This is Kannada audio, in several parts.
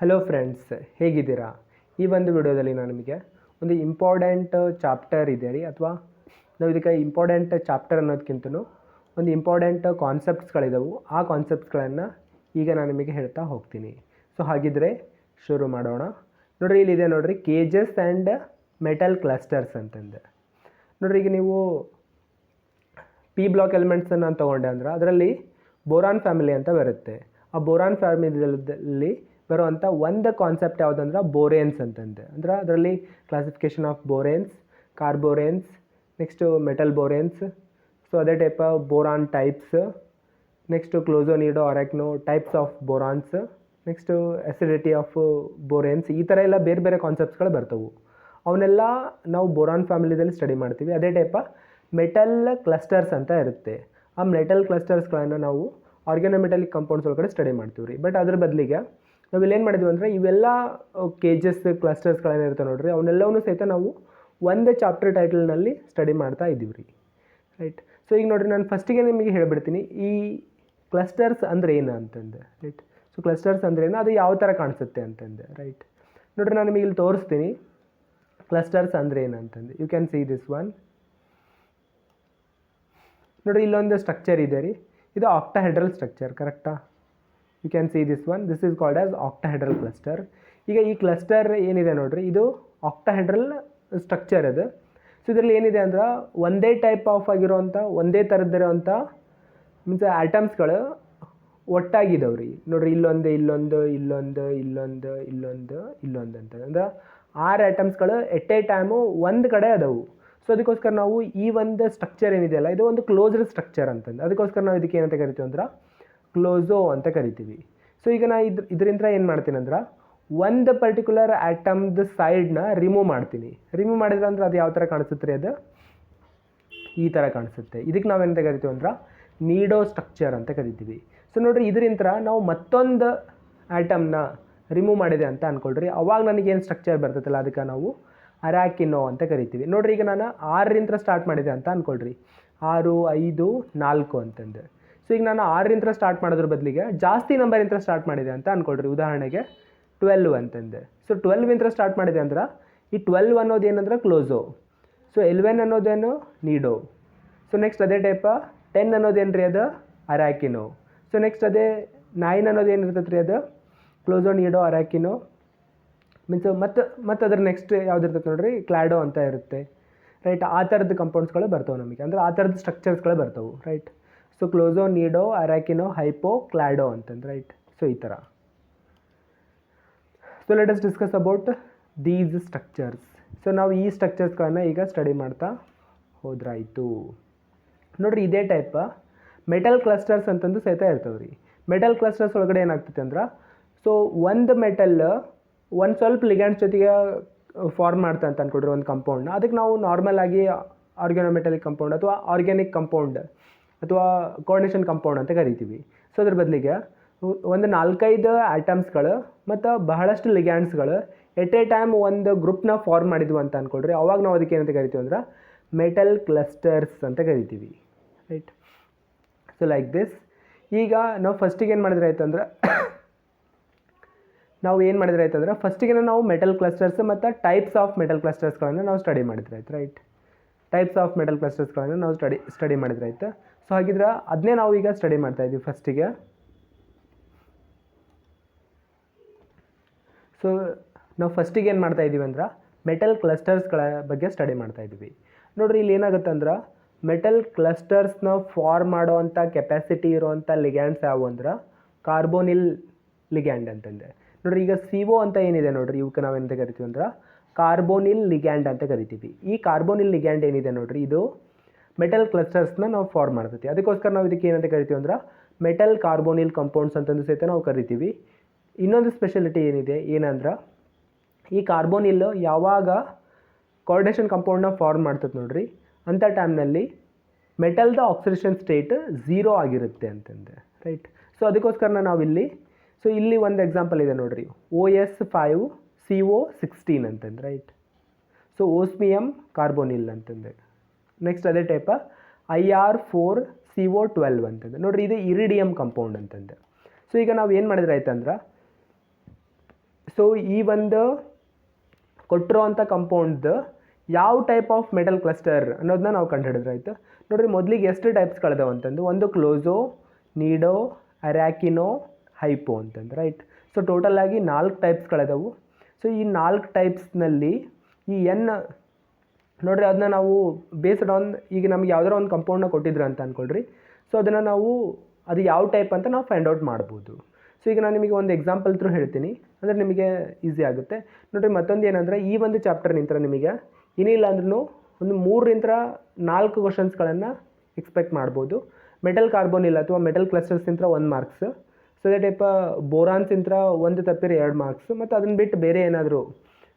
ಹಲೋ ಫ್ರೆಂಡ್ಸ್, ಹೇಗಿದ್ದೀರಾ? ಈ ಒಂದು ವಿಡಿಯೋದಲ್ಲಿ ನಾನು ನಿಮಗೆ ಒಂದು ಇಂಪಾರ್ಟೆಂಟ್ ಚಾಪ್ಟರ್ ಇದೆ ರೀ, ಅಥವಾ ನಾವು ಇದಕ್ಕೆ ಇಂಪಾರ್ಟೆಂಟ್ ಚಾಪ್ಟರ್ ಅನ್ನೋದಕ್ಕಿಂತಲೂ ಒಂದು ಇಂಪಾರ್ಟೆಂಟ್ ಕಾನ್ಸೆಪ್ಟ್ಸ್ಗಳಿದವು. ಆ ಕಾನ್ಸೆಪ್ಟ್ಸ್ಗಳನ್ನು ಈಗ ನಾನು ನಿಮಗೆ ಹೇಳ್ತಾ ಹೋಗ್ತೀನಿ. ಸೊ ಹಾಗಿದ್ರೆ ಶುರು ಮಾಡೋಣ. ನೋಡಿರಿ, ಇಲ್ಲಿದೆ ನೋಡಿರಿ, ಕೇಜಸ್ ಆ್ಯಂಡ್ ಮೆಟಲ್ ಕ್ಲಸ್ಟರ್ಸ್ ಅಂತಂದು. ನೋಡಿರಿ, ಈಗ ನೀವು ಪಿ ಬ್ಲಾಕ್ ಎಲಿಮೆಂಟ್ಸನ್ನು ತೊಗೊಂಡೆ ಅಂದ್ರೆ ಅದರಲ್ಲಿ ಬೋರಾನ್ ಫ್ಯಾಮಿಲಿ ಅಂತ ಬರುತ್ತೆ. ಆ ಬೋರಾನ್ ಫ್ಯಾಮಿಲಿಯಲ್ಲಿ ಬರುವಂಥ ಒಂದು ಕಾನ್ಸೆಪ್ಟ್ ಯಾವುದಂದ್ರೆ ಬೋರೇನ್ಸ್ ಅಂತಂದು. ಅಂದ್ರೆ ಅದರಲ್ಲಿ classification of boranes, carboranes, next metal boranes, so ಅದೇ type boron types, next closo nido arachno types of borons, next acidity of boranes, ಈ ಥರ ಎಲ್ಲ ಬೇರೆ ಬೇರೆ ಕಾನ್ಸೆಪ್ಟ್ಸ್ಗಳು ಬರ್ತವೆ. ಅವನ್ನೆಲ್ಲ ನಾವು ಬೋರಾನ್ ಫ್ಯಾಮಿಲಿದಲ್ಲಿ ಸ್ಟಡಿ ಮಾಡ್ತೀವಿ. ಅದೇ ಟೈಪ ಮೆಟಲ್ ಕ್ಲಸ್ಟರ್ಸ್ ಅಂತ ಇರುತ್ತೆ. ಆ ಮೆಟಲ್ ಕ್ಲಸ್ಟರ್ಸ್ಗಳನ್ನು ನಾವು ಆರ್ಗ್ಯಾನೋಮೆಟಾಲಿಕ್ ಕಂಪೌಂಡ್ಸ್ ಒಳಗಡೆ ಸ್ಟಡಿ ಮಾಡ್ತೀವಿ ರೀ. ಬಟ್ ಅದ್ರ ಬದಲಿಗೆ ನಾವು ಇಲ್ಲೇನು ಮಾಡಿದ್ವಿ ಅಂದರೆ ಇವೆಲ್ಲ ಕೇಜಸ್ ಕ್ಲಸ್ಟರ್ಸ್ಗಳೇನಿರುತ್ತೆ ನೋಡಿರಿ, ಅವನ್ನೆಲ್ಲವೂ ಸಹಿತ ನಾವು ಒಂದೇ ಚಾಪ್ಟರ್ ಟೈಟಲ್ನಲ್ಲಿ ಸ್ಟಡಿ ಮಾಡ್ತಾ ಇದ್ದೀವಿ ರೀ. ರೈಟ್. ಸೊ ಈಗ ನೋಡಿರಿ, ನಾನು ಫಸ್ಟಿಗೆ ನಿಮಗೆ ಹೇಳಿಬಿಡ್ತೀನಿ ಈ ಕ್ಲಸ್ಟರ್ಸ್ ಅಂದರೆ ಏನು ಅಂತಂದು. ರೈಟ್. ಸೊ ಕ್ಲಸ್ಟರ್ಸ್ ಅಂದ್ರೆ ಏನು, ಅದು ಯಾವ ಥರ ಕಾಣಿಸುತ್ತೆ ಅಂತಂದು. ರೈಟ್. ನೋಡಿರಿ, ನಾನು ನಿಮಗೆ ಇಲ್ಲಿ ತೋರಿಸ್ತೀನಿ ಕ್ಲಸ್ಟರ್ಸ್ ಅಂದರೆ ಏನು ಅಂತಂದು. You can see this one. ನೋಡಿರಿ, ಇಲ್ಲೊಂದು ಸ್ಟ್ರಕ್ಚರ್ ಇದೆ ರೀ, ಇದು ಆಕ್ಟಾಹೆಡ್ರಲ್ ಸ್ಟ್ರಕ್ಚರ್, ಕರೆಕ್ಟಾ? You can see this one. This is called as octahedral cluster. ಈಗ ಈ ಕ್ಲಸ್ಟರ್ ಏನಿದೆ ನೋಡಿರಿ, ಇದು ಆಕ್ಟಾಹೆಡ್ರಲ್ ಸ್ಟ್ರಕ್ಚರ್ ಅದು. ಸೊ ಇದರಲ್ಲಿ ಏನಿದೆ ಅಂದ್ರೆ ಒಂದೇ ಟೈಪ್ ಆಫ್ ಆಗಿರೋವಂಥ, ಒಂದೇ ಥರದ್ದಿರೋವಂಥ ಮೀನ್ಸ್ ಆಟಮ್ಸ್ಗಳು ಒಟ್ಟಾಗಿದ್ದಾವೆ ರೀ. ನೋಡಿರಿ, ಇಲ್ಲೊಂದು ಇಲ್ಲೊಂದು ಇಲ್ಲೊಂದು ಇಲ್ಲೊಂದು ಇಲ್ಲೊಂದು ಇಲ್ಲೊಂದು ಅಂತ ಅಂದ್ರೆ 6 ಆಟಮ್ಸ್ಗಳು ಎಟ್ ಎ ಟೈಮು ಒಂದು ಕಡೆ ಅದಾವು. ಸೊ ಅದಕ್ಕೋಸ್ಕರ ನಾವು ಈ ಒಂದು ಸ್ಟ್ರಕ್ಚರ್ ಏನಿದೆಯಲ್ಲ, ಇದು ಒಂದು ಕ್ಲೋಸ್ಡ್ ಸ್ಟ್ರಕ್ಚರ್ ಅಂತಂದು. ಅದಕ್ಕೋಸ್ಕರ ನಾವು ಇದಕ್ಕೆ ಏನಂತ ಕರಿತೀವಿ ಅಂದ್ರೆ ಕ್ಲೋಸೋ ಅಂತ ಕರಿತೀವಿ. ಸೊ ಈಗ ನಾ ಇದರಿಂದ ಏನು ಮಾಡ್ತೀನಿ ಅಂದ್ರೆ ಒಂದು ಪರ್ಟಿಕ್ಯುಲರ್ ಆಟಮ್ದು ಸೈಡ್ನ ರಿಮೂವ್ ಮಾಡ್ತೀನಿ. ರಿಮೂವ್ ಮಾಡಿದ್ರೆ ಅಂದ್ರೆ ಅದು ಯಾವ ಥರ ಕಾಣಿಸುತ್ತೆ ರೀ, ಅದು ಈ ಥರ ಕಾಣಿಸುತ್ತೆ. ಇದಕ್ಕೆ ನಾವೇನಂತ ಕರಿತೀವಿ ಅಂದ್ರೆ ನೀಡೋ ಸ್ಟ್ರಕ್ಚರ್ ಅಂತ ಕರಿತೀವಿ. ಸೊ ನೋಡಿರಿ, ಇದರಿಂದ ನಾವು ಮತ್ತೊಂದು ಆಟಮ್ನ ರಿಮೂವ್ ಮಾಡಿದೆ ಅಂತ ಅಂದ್ಕೊಳ್ರಿ, ಅವಾಗ ನನಗೇನು ಸ್ಟ್ರಕ್ಚರ್ ಬರ್ತೈತಲ್ಲ ಅದಕ್ಕೆ ನಾವು ಅರಾಕಿನೋ ಅಂತ ಕರಿತೀವಿ. ನೋಡಿರಿ, ಈಗ ನಾನು 6ರಿಂದ ಸ್ಟಾರ್ಟ್ ಮಾಡಿದೆ ಅಂತ ಅಂದ್ಕೊಳ್ರಿ, 6, 5, 4 ಅಂತಂದು. ಸೊ ಈಗ ನಾನು 6ರಿಂದ ಸ್ಟಾರ್ಟ್ ಮಾಡೋದ್ರ ಬದಲಿಗೆ ಜಾಸ್ತಿ ನಂಬರಿಂದ ಸ್ಟಾರ್ಟ್ ಮಾಡಿದೆ ಅಂತ ಅಂದ್ಕೊಳ್ರಿ, ಉದಾಹರಣೆಗೆ 12 ಅಂತಂದು. ಸೊ 12ರಿಂದ ಸ್ಟಾರ್ಟ್ ಮಾಡಿದೆ ಅಂದ್ರೆ ಈ 12 ಅನ್ನೋದು ಏನಂದ್ರೆ ಕ್ಲೋಸೋ. ಸೊ 11 ಅನ್ನೋದೇನು ನೀಡೋ. ಸೊ ನೆಕ್ಸ್ಟ್ ಅದೇ ಟೈಪ 10 ಅನ್ನೋದೇನು ರೀ, ಅದು ಅರಾಕಿನೋ. ಸೊ ನೆಕ್ಸ್ಟ್ ಅದೇ 9 ಅನ್ನೋದು ಏನಿರ್ತೈತೆ ರೀ, ಅದು ಕ್ಲೋಸೋ ನೀಡೋ ಅರಾಕಿನೋ. ಮೀನ್ಸ್ ಮತ್ತು ಅದ್ರ ನೆಕ್ಸ್ಟ್ ಯಾವುದಿರ್ತೈತೆ ನೋಡಿರಿ, ಕ್ಲಾಡೋ ಅಂತ ಇರುತ್ತೆ. ರೈಟ್. ಆ ಥರದ್ದು ಕಂಪೌಂಡ್ಸ್ಗಳು ಬರ್ತವೆ ನಮಗೆ, ಅಂದರೆ ಆ ಥರದ್ದು ಸ್ಟ್ರಕ್ಚರ್ಸ್ಗಳು ಬರ್ತವೆ. ರೈಟ್. ಸೊ ಕ್ಲೋಸೋ ನೀಡೋ ಅರಾಕಿನೋ ಹೈಪೋ ಕ್ಲಾಡೋ ಅಂತಂದು. ರೈಟ್. ಸೊ ಈ ಥರ. So let us discuss about these structures. So ನಾವು ಈ ಸ್ಟ್ರಕ್ಚರ್ಸ್ಗಳನ್ನು ಈಗ ಸ್ಟಡಿ ಮಾಡ್ತಾ ಹೋದ್ರಾಯಿತು. ನೋಡಿರಿ, ಇದೇ ಟೈಪ್ ಮೆಟಲ್ ಕ್ಲಸ್ಟರ್ಸ್ ಅಂತಂದು ಸಹಿತ ಇರ್ತವೆ ರೀ. ಮೆಟಲ್ ಕ್ಲಸ್ಟರ್ಸ್ ಒಳಗಡೆ ಏನಾಗ್ತೈತೆ ಅಂದ್ರೆ, ಸೊ ಒಂದು ಮೆಟಲ್ ಒಂದು ಸ್ವಲ್ಪ ಲಿಗ್ಯಾಂಡ್ಸ್ ಜೊತೆಗೆ ಫಾರ್ಮ್ ಮಾಡ್ತಾ ಅಂತ ಅಂದ್ಕೊಡ್ರಿ ಒಂದು ಕಂಪೌಂಡ್ನ. ಅದಕ್ಕೆ ನಾವು ನಾರ್ಮಲ್ ಆಗಿ ಆರ್ಗ್ಯಾನೋಮೆಟಾಲಿಕ್ ಕಂಪೌಂಡ್ ಅಥವಾ ಆರ್ಗ್ಯಾನಿಕ್ ಕಂಪೌಂಡ್ ಅಥವಾ ಕೋಆರ್ಡಿನೇಷನ್ ಕಂಪೌಂಡ್ ಅಂತ ಕರಿತೀವಿ. ಸೊ ಅದ್ರ ಬದಲಿಗೆ ಒಂದು 4-5 ಆಟಮ್ಸ್ಗಳು ಮತ್ತು ಬಹಳಷ್ಟು ಲಿಗ್ಯಾಂಡ್ಸ್ಗಳು ಎಟ್ ಎ ಟೈಮ್ ಒಂದು ಗ್ರೂಪ್ನ ಫಾರ್ಮ್ ಮಾಡಿದ್ವು ಅಂತ ಅಂದ್ಕೊಡ್ರಿ, ಅವಾಗ ನಾವು ಅದಕ್ಕೆ ಏನಂತ ಕರಿತೀವಿ ಅಂದ್ರೆ ಮೆಟಲ್ ಕ್ಲಸ್ಟರ್ಸ್ ಅಂತ ಕರಿತೀವಿ. ರೈಟ್. So like this. ಈಗ ನಾವು ಫಸ್ಟಿಗೆ ಏನು ಮಾಡಿದ್ರೆ ಆಯ್ತಂದ್ರೆ ಫಸ್ಟಿಗೆ ನಾವು ಮೆಟಲ್ ಕ್ಲಸ್ಟರ್ಸ್ ಮತ್ತು ಟೈಪ್ಸ್ ಆಫ್ ಮೆಟಲ್ ಕ್ಲಸ್ಟರ್ಸ್ಗಳನ್ನು ನಾವು ಸ್ಟಡಿ ಮಾಡಿದ್ರೆ ಆಯ್ತು. ರೈಟ್. ಟೈಪ್ಸ್ ಆಫ್ ಮೆಟಲ್ ಕ್ಲಸ್ಟರ್ಸ್ಗಳನ್ನು ನಾವು ಸ್ಟಡಿ ಮಾಡಿದ್ರೆ ಆಯ್ತು. ಸೊ ಹಾಗಿದ್ರೆ ಅದನ್ನೇ ನಾವು ಈಗ ಸ್ಟಡಿ ಮಾಡ್ತಾ ಇದ್ದೀವಿ ಫಸ್ಟಿಗೆ. ಸೊ ನಾವು ಫಸ್ಟಿಗೆ ಏನು ಮಾಡ್ತಾ ಇದ್ದೀವಿ ಅಂದ್ರೆ ಮೆಟಲ್ ಕ್ಲಸ್ಟರ್ಸ್ಗಳ ಬಗ್ಗೆ ಸ್ಟಡಿ ಮಾಡ್ತಾ ಇದ್ದೀವಿ. ನೋಡಿರಿ, ಇಲ್ಲಿ ಏನಾಗುತ್ತೆ ಅಂದ್ರೆ ಮೆಟಲ್ ಕ್ಲಸ್ಟರ್ಸ್ನ ಫಾರ್ಮ್ ಮಾಡೋವಂಥ ಕೆಪಾಸಿಟಿ ಇರೋವಂಥ ಲಿಗ್ಯಾಂಡ್ಸ್ ಯಾವುವು ಅಂದ್ರೆ ಕಾರ್ಬೋನಿಲ್ ಲಿಗ್ಯಾಂಡ್ ಅಂತಂದೆ. ನೋಡಿರಿ, ಈಗ CO ಅಂತ ಏನಿದೆ ನೋಡಿರಿ, ಇವಕ್ಕೆ ನಾವೇನಂತ ಕರಿತೀವಿ ಅಂದ್ರೆ ಕಾರ್ಬೋನಿಲ್ ಲಿಗ್ಯಾಂಡ್ ಅಂತ ಕರಿತೀವಿ. ಈ ಕಾರ್ಬೋನಿಲ್ ಲಿಗ್ಯಾಂಡ್ ಏನಿದೆ ನೋಡಿರಿ, ಇದು ಮೆಟಲ್ ಕ್ಲಸ್ಟರ್ಸ್ನ ನಾವು ಫಾರ್ಮ್ ಮಾಡ್ತೀವಿ. ಅದಕ್ಕೋಸ್ಕರ ನಾವು ಇದಕ್ಕೆ ಏನಂತ ಕರಿತೀವಿ ಅಂದ್ರೆ ಮೆಟಲ್ ಕಾರ್ಬೋನಿಲ್ ಕಂಪೌಂಡ್ಸ್ ಅಂತಂದು ಸಹಿತ ನಾವು ಕರಿತೀವಿ. ಇನ್ನೊಂದು ಸ್ಪೆಷಾಲಿಟಿ ಏನಿದೆ ಏನಂದ್ರೆ, ಈ ಕಾರ್ಬೋನಿಲ್ ಯಾವಾಗ ಕೋಆರ್ಡಿನೇಷನ್ ಕಂಪೌಂಡ್ನ ಫಾರ್ಮ್ ಮಾಡ್ತದೆ ನೋಡಿರಿ, ಅಂಥ ಟೈಮ್ನಲ್ಲಿ ಮೆಟಲ್ದ ಆಕ್ಸಿಡೇಷನ್ ಸ್ಟೇಟ್ 0 ಆಗಿರುತ್ತೆ ಅಂತಂದೆ. ರೈಟ್. ಸೊ ಅದಕ್ಕೋಸ್ಕರ ನಾವಿಲ್ಲಿ, ಸೊ ಇಲ್ಲಿ ಒಂದು ಎಕ್ಸಾಂಪಲ್ ಇದೆ ನೋಡಿರಿ, OS5CO16 ಅಂತಂದು. ರೈಟ್. ಸೊ ಓಸ್ಮಿಯಮ್ ಕಾರ್ಬೋನಿಲ್ ಅಂತಂದೆ. ನೆಕ್ಸ್ಟ್ ಅದೇ ಟೈಪ IR4CO12 ಅಂತಂದು. ನೋಡಿರಿ, ಇದು ಇರಿಡಿಯಮ್ ಕಂಪೌಂಡ್ ಅಂತಂದೆ. ಸೊ ಈಗ ನಾವು ಏನು ಮಾಡಿದ್ರೆ ಆಯ್ತಂದ್ರೆ ಸೊ ಈ ಒಂದು ಕೊಟ್ಟಿರೋ ಅಂಥ ಕಂಪೌಂಡ್ದು ಯಾವ ಟೈಪ್ ಆಫ್ ಮೆಟಲ್ ಕ್ಲಸ್ಟರ್ ಅನ್ನೋದನ್ನ ನಾವು ಕಂಡುಹಿಡಿದ್ರೆ ಆಯಿತು. ನೋಡಿರಿ ಮೊದಲಿಗೆ ಎಷ್ಟು ಟೈಪ್ಸ್ಗಳಿದಾವೆ ಅಂತಂದು, ಒಂದು ಕ್ಲೋಸೋ, ನೀಡೋ, ಅರ್ಯಾಕಿನೋ, ಹೈಪೋ ಅಂತಂದು, ರೈಟ್. ಸೊ ಟೋಟಲ್ ಆಗಿ 4 ಟೈಪ್ಸ್ಗಳಿದಾವೆ. ಸೊ ಈ 4 ಟೈಪ್ಸ್ನಲ್ಲಿ ಈ ಎನ್ ನೋಡಿರಿ ಅದನ್ನ ನಾವು ಬೇಸ್ಡ್ ಆನ್, ಈಗ ನಮ್ಗೆ ಯಾವ್ದಾರ ಒಂದು ಕಂಪೌಂಡ್ನ ಕೊಟ್ಟಿದ್ರು ಅಂತ ಅಂದ್ಕೊಳ್ರಿ. ಸೊ ಅದನ್ನು ನಾವು ಅದು ಯಾವ ಟೈಪ್ ಅಂತ ನಾವು ಫೈಂಡ್ ಔಟ್ ಮಾಡ್ಬೋದು. ಸೊ ಈಗ ನಾನು ನಿಮಗೆ ಒಂದು ಎಕ್ಸಾಂಪಲ್ ಥ್ರೂ ಹೇಳ್ತೀನಿ, ಅಂದರೆ ನಿಮಗೆ ಈಸಿ ಆಗುತ್ತೆ. ನೋಡಿರಿ ಮತ್ತೊಂದು ಏನಂದರೆ, ಈ ಒಂದು ಚಾಪ್ಟರ್ ನಿಂತರ ನಿಮಗೆ ಏನಿಲ್ಲ ಅಂದ್ರೂ ಒಂದು 3ರಿಂದ 4 ಕ್ವಶನ್ಸ್ಗಳನ್ನು ಎಕ್ಸ್ಪೆಕ್ಟ್ ಮಾಡ್ಬೋದು. ಮೆಟಲ್ ಕಾರ್ಬೋನ್ ಇಲ್ಲ ಅಥವಾ ಮೆಟಲ್ ಕ್ಲಸ್ಟರ್ಸ್ ಇಂತ್ರ 1 ಮಾರ್ಕ್ಸ್. ಸೊ ಅದೇ ಟೈಪ್ ಬೋರಾನ್ಸ್ ಇಂತ್ರ 1 ತಪ್ಪಿರ 2 ಮಾರ್ಕ್ಸ್. ಮತ್ತು ಅದನ್ನು ಬಿಟ್ಟು ಬೇರೆ ಏನಾದರೂ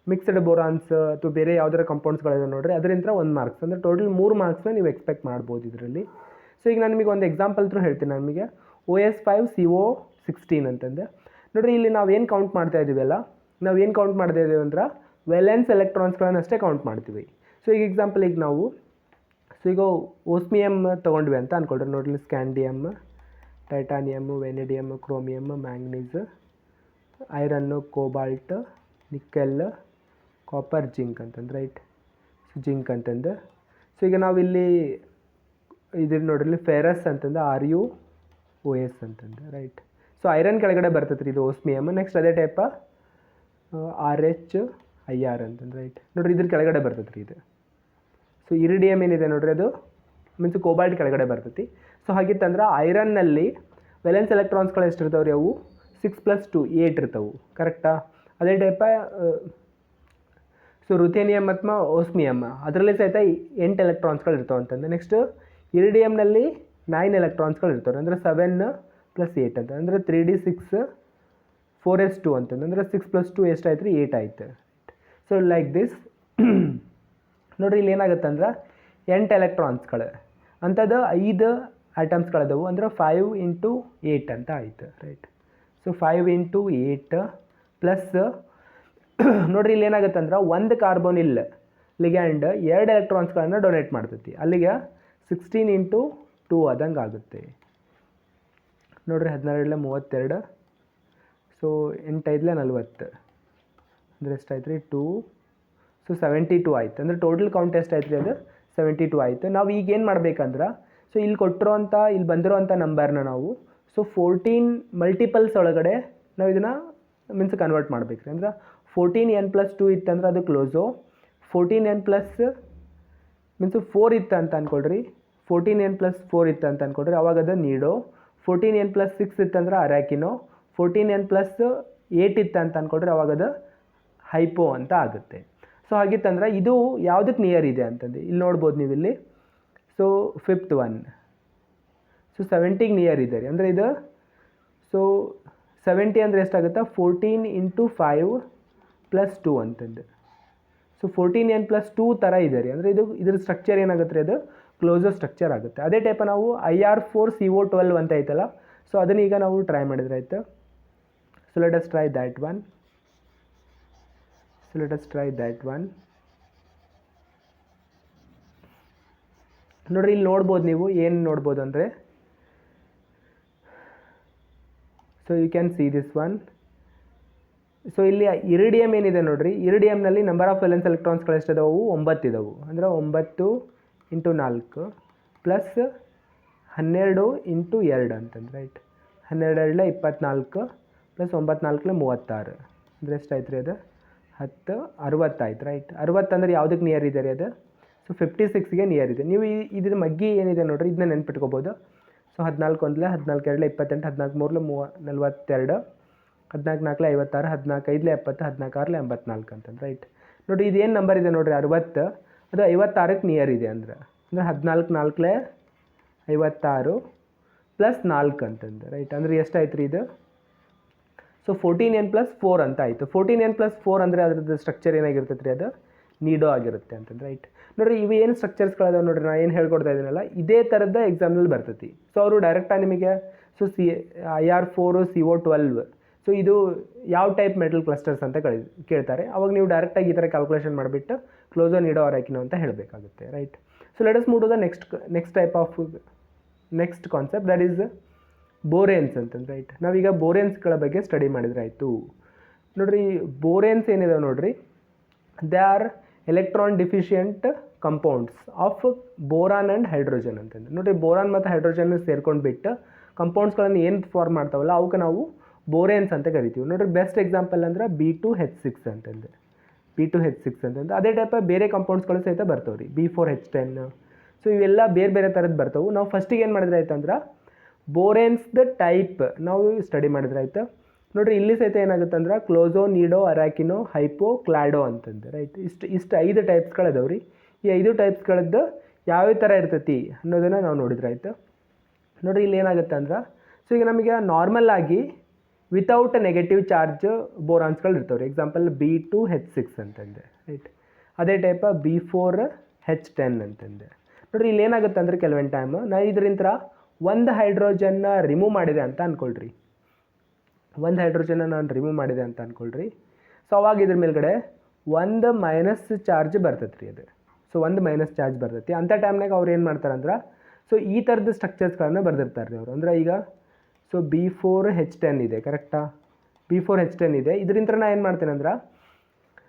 ಮಿಕ್ಸ್ಡ್ ಬೋರಾನ್ಸ್ ಅಥವಾ ಬೇರೆ ಯಾವುದಾರ ಕಂಪೌಂಡ್ಸ್ಗಳಿದೆ ನೋಡಿರಿ, ಅದರಿಂದ 1 ಮಾರ್ಕ್ಸ್, ಅಂದರೆ ಟೋಟಲ್ 3 ಮಾರ್ಕ್ಸ್ನ ನೀವು ಎಕ್ಸ್ಪೆಕ್ಟ್ ಮಾಡ್ಬೋದು ಇದರಲ್ಲಿ. ಸೊ ಈಗ ನಾನು ನಿಮಗೆ ಒಂದು ಎಕ್ಸಾಂಪಲ್ ಥ್ರೂ ಹೇಳ್ತೀನಿ. ನಮಗೆ OS5CO16 ಅಂತಂದೆ. ನೋಡಿರಿ ಇಲ್ಲಿ ನಾವೇನು ಕೌಂಟ್ ಮಾಡ್ತಾ ಇದ್ದೀವಲ್ಲ, ನಾವೇನು ಕೌಂಟ್ ಮಾಡ್ತಾ ಇದ್ದೀವಿ ಅಂದ್ರೆ ವೇಲೆನ್ಸ್ ಎಲೆಕ್ಟ್ರಾನ್ಸ್ಗಳನ್ನು ಅಷ್ಟೇ ಕೌಂಟ್ ಮಾಡ್ತೀವಿ. ಸೊ ಈಗ ಎಕ್ಸಾಂಪಲ್ ಈಗ ನಾವು ಈಗ ಓಸ್ಮಿಯಮ್ ತೊಗೊಂಡ್ವಿ ಅಂತ ಅಂದ್ಕೊಳ್ರಿ. ನೋಡಿರಿ scandium, titanium, ವೆನಿಡಿಯಮ್, chromium, manganese, iron, cobalt, nickel, copper, zinc ಅಂತಂದು, ರೈಟ್. ಸೊ ಜಿಂಕ್ ಅಂತಂದು. ಸೊ ಈಗ ನಾವು ಇಲ್ಲಿ ಇದ್ರ ನೋಡ್ರಿ ಫೆರಸ್ ಅಂತಂದು RuOS ಅಂತಂದು, ರೈಟ್. ಸೊ ಐರನ್ ಕೆಳಗಡೆ ಬರ್ತೈತೆ ರೀ ಇದು ಓಸ್ಮಿಯಮ್. ನೆಕ್ಸ್ಟ್ ಅದೇ ಟೈಪ RHIR ಅಂತಂದು, ರೈಟ್. ನೋಡಿರಿ ಇದ್ರ ಕೆಳಗಡೆ ಬರ್ತೈತೆ ರೀ ಇದು. ಸೊ ಇರಿಡಿಯಮ್ ಏನಿದೆ ನೋಡ್ರಿ, ಅದು ಮೀನ್ಸ್ ಕೋಬಾಲ್ಟ್ ಕೆಳಗಡೆ ಬರ್ತೈತಿ. ಸೊ ಹಾಗಿತ್ತಂದ್ರೆ ಐರನ್ನಲ್ಲಿ ವೆಲೆನ್ಸ್ ಎಲೆಕ್ಟ್ರಾನ್ಸ್ಗಳು ಎಷ್ಟಿರ್ತಾವೆ ರೀ, ಅವು 6+2 8 ಇರ್ತಾವೆ, ಕರೆಕ್ಟಾ. ಅದೇ ಟೈಪ ಸೊ ರುಥೇನಿಯಮ್ ಮತ್ತು ಓಸ್ಮಿಯಮ್ ಅದರಲ್ಲಿ ಸಹಿತ 8 ಎಲೆಕ್ಟ್ರಾನ್ಸ್ಗಳು ಇರ್ತಾವೆ ಅಂತಂದು. ನೆಕ್ಸ್ಟ್ ಇರಿಡಿಯಮ್ನಲ್ಲಿ 9 ಎಲೆಕ್ಟ್ರಾನ್ಸ್ಗಳು ಇರ್ತಾವೆ, ಅಂದರೆ 7+8 ಅಂತ, ಅಂದರೆ 3D6 4s2 ಅಂತಂದು, ಅಂದರೆ 6+2 ಎಷ್ಟಾಯ್ತು ರೀ, 8 ಆಯ್ತು. So like this. ನೋಡಿರಿ ಇಲ್ಲಿ ಏನಾಗುತ್ತೆ ಅಂದ್ರೆ 8 ಎಲೆಕ್ಟ್ರಾನ್ಸ್ಗಳು ಅಂಥದ್ದು 5 ಐಟಮ್ಸ್ಗಳದವು, ಅಂದರೆ 5 × 8 ಅಂತ ಆಯಿತು, ರೈಟ್. ಸೊ 5 × 8 ಪ್ಲಸ್ ನೋಡಿರಿ ಇಲ್ಲಿ ಏನಾಗುತ್ತೆ ಅಂದ್ರೆ 1 ಕಾರ್ಬೋನಿಲ್ ಲಿಗ್ಯಾಂಡ್ 2 ಎಲೆಕ್ಟ್ರಾನ್ಸ್ಗಳನ್ನು ಡೊನೇಟ್ ಮಾಡ್ತೈತಿ. ಅಲ್ಲಿಗೆ 16 × 2 ಆದಂಗೆ ಆಗುತ್ತೆ. ನೋಡಿರಿ 12 32. ಸೊ 8 5 40, ಅಂದರೆ ಎಷ್ಟಾಯ್ತು ರೀ 2. ಸೊ 72 ಆಯ್ತು, ಅಂದರೆ ಟೋಟಲ್ ಕೌಂಟ್ ಎಷ್ಟಾಯ್ತು ರೀ, ಅದು 72 ಆಯಿತು. ನಾವು ಈಗ ಏನು ಮಾಡ್ಬೇಕಂದ್ರೆ, ಸೊ ಇಲ್ಲಿ ಕೊಟ್ಟಿರೋಂಥ ಇಲ್ಲಿ ಬಂದಿರೋಂಥ ನಂಬರ್ನ ನಾವು ಸೊ 14 ಮಲ್ಟಿಪಲ್ಸ್ ಒಳಗಡೆ ನಾವು ಇದನ್ನು ಮೀನ್ಸ್ ಕನ್ವರ್ಟ್ ಮಾಡ್ಬೇಕು ರೀ. ಅಂದ್ರೆ 14n+2 ಇತ್ತಂದ್ರೆ ಅದು ಕ್ಲೋಸೋ, 14n+ ಮೀನ್ಸ್ 4 ಇತ್ತು ಅಂತ ಅಂದ್ಕೊಳ್ರಿ, 14n+4 ಇತ್ತು ಅಂತ ಅಂದ್ಕೊಳ್ರಿ, ಅವಾಗ ಅದು ನೀಡೋ. 14n+6 ಇತ್ತಂದ್ರೆ ಅರ್ಯಾಕಿನೋ, 14n+8 ಇತ್ತು ಅಂತ ಅಂದ್ಕೊಳ್ರಿ, ಅವಾಗ ಅದು ಹೈಪೋ ಅಂತ ಆಗುತ್ತೆ. ಸೊ ಹಾಗಿತ್ತಂದ್ರೆ ಇದು ಯಾವುದಕ್ಕೆ ನಿಯರ್ ಇದೆ ಅಂತಂದು ಇಲ್ಲಿ ನೋಡ್ಬೋದು ನೀವು ಇಲ್ಲಿ. ಸೊ 5th one, ಸೊ 70ಗೆ ನಿಯರ್ ಇದೆ ರೀ. ಅಂದರೆ ಇದು ಸೊ 70 ಅಂದರೆ ಎಷ್ಟಾಗುತ್ತೆ, 14 × 5 + 2 ಅಂತಂದು. ಸೊ 14n+2 ಥರ ಇದೆ ರೀ. ಅಂದರೆ ಇದ್ರ ಸ್ಟ್ರಕ್ಚರ್ ಏನಾಗುತ್ತೆ ರೀ, ಅದು ಕ್ಲೋಸರ್ ಸ್ಟ್ರಕ್ಚರ್ ಆಗುತ್ತೆ. ಅದೇ ಟೈಪ ನಾವು IR4CO12 ಅಂತ ಐತಲ್ಲ, ಸೊ ಅದನ್ನ ಈಗ ನಾವು ಟ್ರೈ ಮಾಡಿದ್ರೆ ಆಯಿತು. So let us try that one. ನೋಡಿರಿ ಇಲ್ಲಿ ನೋಡ್ಬೋದು ನೀವು ಏನು ನೋಡ್ಬೋದು ಅಂದರೆ, so you can see this one. So ಇಲ್ಲಿ ಇರಿಡಿಯಮ್ ಏನಿದೆ ನೋಡಿರಿ, ಇರಿಡಿಯಮ್ನಲ್ಲಿ ನಂಬರ್ ಆಫ್ ವೇಲೆನ್ಸ್ ಎಲೆಕ್ಟ್ರಾನ್ಸ್ಗಳು ಎಷ್ಟಿದಾವೆ, 9 ಇದಾವೆ. ಅಂದರೆ 9 × 4 ಪ್ಲಸ್ 12 × 2 ಅಂತಂದ್ರೆ, ರೈಟ್. 12 2 24 ಪ್ಲಸ್ 9 4 36, ಅಂದರೆ ಎಷ್ಟಾಯ್ತು ರೀ ಅದು 10 60 ಆಯ್ತು, ರೈಟ್. 60 ಅಂದರೆ ಯಾವುದಕ್ಕೆ ನಿಯರ್ ಇದೆ ರೀ ಅದು, ಸೊ 56ಗೆ ನಿಯರ್ ಇದೆ. ನೀವು ಇದ್ರ ಮಗ್ಗಿ ಏನಿದೆ ನೋಡಿರಿ, ಇದನ್ನ ನೆನ್ಪಿಟ್ಕೋಬೋದು. ಸೊ 14 1 14 2 28, 14 3 42, 14 4 56, 14 5 70, 14 6 84 ಅಂತಂದ್ರೆ, ರೈಟ್. ನೋಡಿ ಇದೇನು ನಂಬರ್ ಇದೆ ನೋಡಿರಿ 60, ಅದು 56ಕ್ಕೆ ನಿಯರ್ ಇದೆ. ಅಂದರೆ 14 4 56 ಪ್ಲಸ್ 4 ಅಂತಂದು, ರೈಟ್. ಅಂದರೆ ಎಷ್ಟಾಯ್ತು ರೀ ಇದು, ಸೊ 14n+4 ಅಂತ ಆಯಿತು. 14n+4 ಅಂದರೆ ಅದ್ರದ್ದು ಸ್ಟ್ರಕ್ಚರ್ ಏನಾಗಿರ್ತೈತೆ ರೀ, ಅದು ನೀಡೋ ಆಗಿರುತ್ತೆ ಅಂತಂದ್ರೆ, ರೈಟ್. ನೋಡಿರಿ ಇವು ಏನು ಸ್ಟ್ರಕ್ಚರ್ಸ್ಗಳದಾವೆ ನೋಡಿರಿ, ನಾನು ಏನು ಹೇಳ್ಕೊಡ್ತಾ ಇದ್ದೀನಲ್ಲ, ಇದೇ ಥರದ ಎಕ್ಸಾಮ್ನಲ್ಲಿ ಬರ್ತೈತಿ. ಸೊ ಅವರು ಡೈರೆಕ್ಟಾಗಿ ನಿಮಗೆ ಸೊ IR4CO12 ಸೊ ಇದು ಯಾವ ಟೈಪ್ ಮೆಟಲ್ ಕ್ಲಸ್ಟರ್ಸ್ ಅಂತ ಕೇಳ್ತಾರೆ. ಅವಾಗ ನೀವು ಡೈರೆಕ್ಟಾಗಿ ಈ ಥರ ಕ್ಯಾಲ್ಕುಲೇಷನ್ ಮಾಡಿಬಿಟ್ಟು ಕ್ಲೋಸೋ ನೀಡೋ ಅರ್ಯಾಕಿನೋ ಅಂತ ಹೇಳಬೇಕಾಗುತ್ತೆ, right. So let us move to the next type of next concept, that is boranes ಅಂತಂದ್ರೆ, ರೈಟ್. ನಾವೀಗ ಬೋರೆನ್ಸ್ಗಳ ಬಗ್ಗೆ ಸ್ಟಡಿ ಮಾಡಿದ್ರೆ ಆಯಿತು. ನೋಡಿರಿ ಬೋರೇನ್ಸ್ ಏನಿದಾವೆ ನೋಡಿರಿ, they are electron deficient compounds of boron and hydrogen ಅಂತಂದು. ನೋಡಿರಿ ಬೋರಾನ್ ಮತ್ತು ಹೈಡ್ರೋಜನ್ ಸೇರ್ಕೊಂಡು ಬಿಟ್ಟು ಕಂಪೌಂಡ್ಸ್ಗಳನ್ನು ಏನು ಫಾರ್ಮ್ ಮಾಡ್ತಾವಲ್ಲ ಅವಕ್ಕೆ ನಾವು ಬೋರೇನ್ಸ್ ಅಂತ ಕರಿತೀವಿ. ನೋಡಿರಿ ಬೆಸ್ಟ್ ಎಕ್ಸಾಂಪಲ್ ಅಂದ್ರೆ B2H6 ಅಂತಂದು, B2H6 ಅಂತಂದು. ಅದೇ ಟೈಪ್ ಬೇರೆ ಕಂಪೌಂಡ್ಸ್ಗಳು ಸಹಿತ ಬರ್ತಾವೆ ರೀ, B4H10. ಸೊ ಇವೆಲ್ಲ ಬೇರೆ ಬೇರೆ ಥರದ್ದು ಬರ್ತಾವೆ. ನಾವು ಫಸ್ಟಿಗೆ ಏನು ಮಾಡಿದ್ರೆ ಆಯ್ತಂದ್ರೆ ಬೋರೇನ್ಸ್ದ ಟೈಪ್ ನಾವು ಸ್ಟಡಿ ಮಾಡಿದ್ರೆ ಆಯ್ತು. ನೋಡಿರಿ ಇಲ್ಲಿ ಸಹಿತ ಏನಾಗುತ್ತೆ ಅಂದ್ರೆ ಕ್ಲೋಸೋ, ನೀಡೋ, ಅರಾಕಿನೋ, ಹೈಪೋ, ಕ್ಲಾಡೋ ಅಂತಂದು, ರೈಟ್. ಇಷ್ಟು 5 ಟೈಪ್ಸ್ಗಳಿದಾವೆ ರೀ. ಈ 5 ಟೈಪ್ಸ್ಗಳದ್ದು ಯಾವ್ಯಾವ ಥರ ಇರ್ತೈತಿ ಅನ್ನೋದನ್ನು ನಾವು ನೋಡಿದ್ರೆ ಆಯ್ತು. ನೋಡಿರಿ ಇಲ್ಲಿ ಏನಾಗುತ್ತೆ ಅಂದ್ರೆ, ಸೊ ಈಗ ನಮಗೆ ನಾರ್ಮಲ್ ಆಗಿ ವಿತೌಟ್ ನೆಗೆಟಿವ್ ಚಾರ್ಜ್ ಬೋರಾನ್ಸ್ಗಳು ಇರ್ತಾವೆ ರೀ. ಎಕ್ಸಾಂಪಲ್ B2H6 ಅಂತಂದೆ, ರೈಟ್. ಅದೇ ಟೈಪ B4H10 ಅಂತಂದೆ. ನೋಡಿರಿ ಇಲ್ಲಿ ಏನಾಗುತ್ತೆ ಅಂದ್ರೆ ಕೆಲವೊಂದು ಟೈಮ್ ನಾನು ಇದರಿಂದ ಒಂದು ಹೈಡ್ರೋಜನ್ನ ರಿಮೂವ್ ಮಾಡಿದೆ ಅಂತ ಅಂದ್ಕೊಳ್ರಿ, ಒಂದು ಹೈಡ್ರೋಜನ್ನ ನಾನು ರಿಮೂವ್ ಮಾಡಿದೆ ಅಂತ ಅಂದ್ಕೊಳ್ರಿ. ಸೊ ಅವಾಗ ಇದ್ರ ಮೇಲ್ಗಡೆ ಒಂದು ಮೈನಸ್ ಚಾರ್ಜ್ ಬರ್ತೈತೆ ರೀ ಅದು. ಸೊ ಒಂದು ಮೈನಸ್ ಚಾರ್ಜ್ ಬರ್ತೈತಿ. ಅಂಥ ಟೈಮ್ನಾಗ ಅವ್ರು ಏನು ಮಾಡ್ತಾರಂದ್ರೆ, ಸೊ ಈ ಥರದ ಸ್ಟ್ರಕ್ಚರ್ಸ್ಗಳನ್ನ ಬರ್ದಿರ್ತಾರೆ ರೀ ಅವರು. ಅಂದ್ರೆ ಈಗ ಸೊ B4H10 ಇದೆ, ಕರೆಕ್ಟಾ? B4H10 ಇದೆ. ಇದರಿಂದ ನಾನು ಏನು ಮಾಡ್ತೀನಿ ಅಂದ್ರೆ,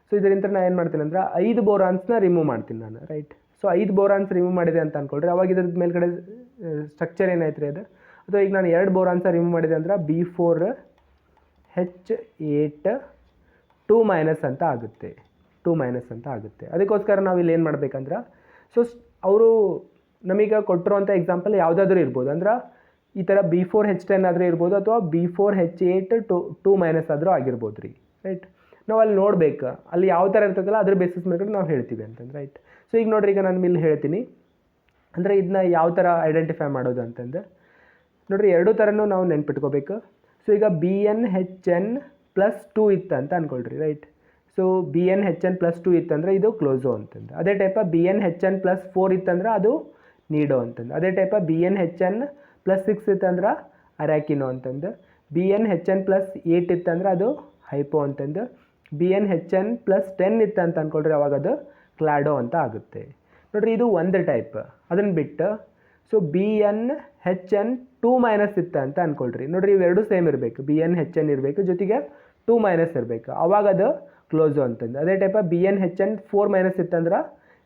ಸೊ ಇದರಿಂದ ನಾನು ಏನು ಮಾಡ್ತೀನಿ ಅಂದ್ರೆ 5 ಬೋರಾನ್ಸ್ನ ರಿಮೂವ್ ಮಾಡ್ತೀನಿ ನಾನು, ರೈಟ್. ಸೊ 5 ಬೋರಾನ್ಸ್ ರಿಮೂವ್ ಮಾಡಿದೆ ಅಂತ ಅಂದ್ಕೊಳ್ರಿ. ಅವಾಗ ಇದ್ರದ್ದು ಮೇಲ್ಗಡೆ ಸ್ಟ್ರಕ್ಚರ್ ಏನಾಯ್ತು ರೀ ಅದು. ಅಥವಾ ಈಗ ನಾನು 2 ಬೋರಾನ್ಸ ರಿಮೂವ್ ಮಾಡಿದೆ ಅಂದ್ರೆ B4H8 2- ಅಂತ ಆಗುತ್ತೆ, 2- ಅಂತ ಆಗುತ್ತೆ. ಅದಕ್ಕೋಸ್ಕರ ನಾವು ಇಲ್ಲಿ ಏನು ಮಾಡ್ಬೇಕಂದ್ರೆ, ಸೊ ಅವರು ನಮಗೆ ಕೊಟ್ಟಿರೋಂಥ ಎಕ್ಸಾಂಪಲ್ ಯಾವುದಾದ್ರೂ ಇರ್ಬೋದು. ಅಂದ್ರೆ ಈ ಥರ B4H10 ಆದರೂ ಇರ್ಬೋದು, ಅಥವಾ B4H8 2- ಆದರೂ ಆಗಿರ್ಬೋದು ರೀ, ರೈಟ್. ನಾವು ಅಲ್ಲಿ ನೋಡ್ಬೇಕು, ಅಲ್ಲಿ ಯಾವ ಥರ ಇರ್ತದಲ್ಲ ಅದ್ರ ಬೇಸಿಸ್ ಮೇಲೆ ನಾವು ಹೇಳ್ತೀವಿ ಅಂತಂದ್ರೆ, ರೈಟ್. ಸೊ ಈಗ ನೋಡಿರಿ, ಈಗ ನಾನು ಇಲ್ಲಿ ಹೇಳ್ತೀನಿ ಅಂದರೆ ಇದನ್ನ ಯಾವ ಥರ ಐಡೆಂಟಿಫೈ ಮಾಡೋದು ಅಂತಂದು. ನೋಡಿರಿ 2 ಥರನೂ ನಾವು ನೆನ್ಪಿಟ್ಕೋಬೇಕು. ಸೊ ಈಗ BnHn+2 ಇತ್ತು ಅಂತ ಅಂದ್ಕೊಳ್ರಿ, ರೈಟ್. ಸೊ BnHn+2 ಇತ್ತಂದ್ರೆ ಇದು ಕ್ಲೋಸೋ ಅಂತಂದು. ಅದೇ ಟೈಪ BnHn+4 ಇತ್ತಂದ್ರೆ ಅದು ನೀಡೋ ಅಂತಂದು. ಅದೇ ಟೈಪ BnHn+6 ಇತ್ತಂದ್ರೆ ಅರಾಕಿನೋ ಅಂತಂದು. BnHn+8 ಇತ್ತಂದ್ರೆ ಅದು ಹೈಪೋ ಅಂತಂದು. BnHn+10 ಇತ್ತು ಅಂತ ಅಂದ್ಕೊಳ್ರಿ, ಅವಾಗ ಅದು ಕ್ಲಾಡೋ ಅಂತ ಆಗುತ್ತೆ. ನೋಡಿರಿ ಇದು ಒಂದು ಟೈಪ್. ಅದನ್ನು ಬಿಟ್ಟು ಸೊ BnHn2- ಇತ್ತು ಅಂತ ಅಂದ್ಕೊಳ್ರಿ. ನೋಡಿರಿ ಇವೆರಡು ಸೇಮ್ ಇರಬೇಕು, BnHn ಇರಬೇಕು, ಜೊತೆಗೆ 2- ಇರಬೇಕು, ಅವಾಗ ಅದು ಕ್ಲೋಸೋ ಅಂತಂದು. ಅದೇ ಟೈಪ BnHn4- ಇತ್ತಂದ್ರೆ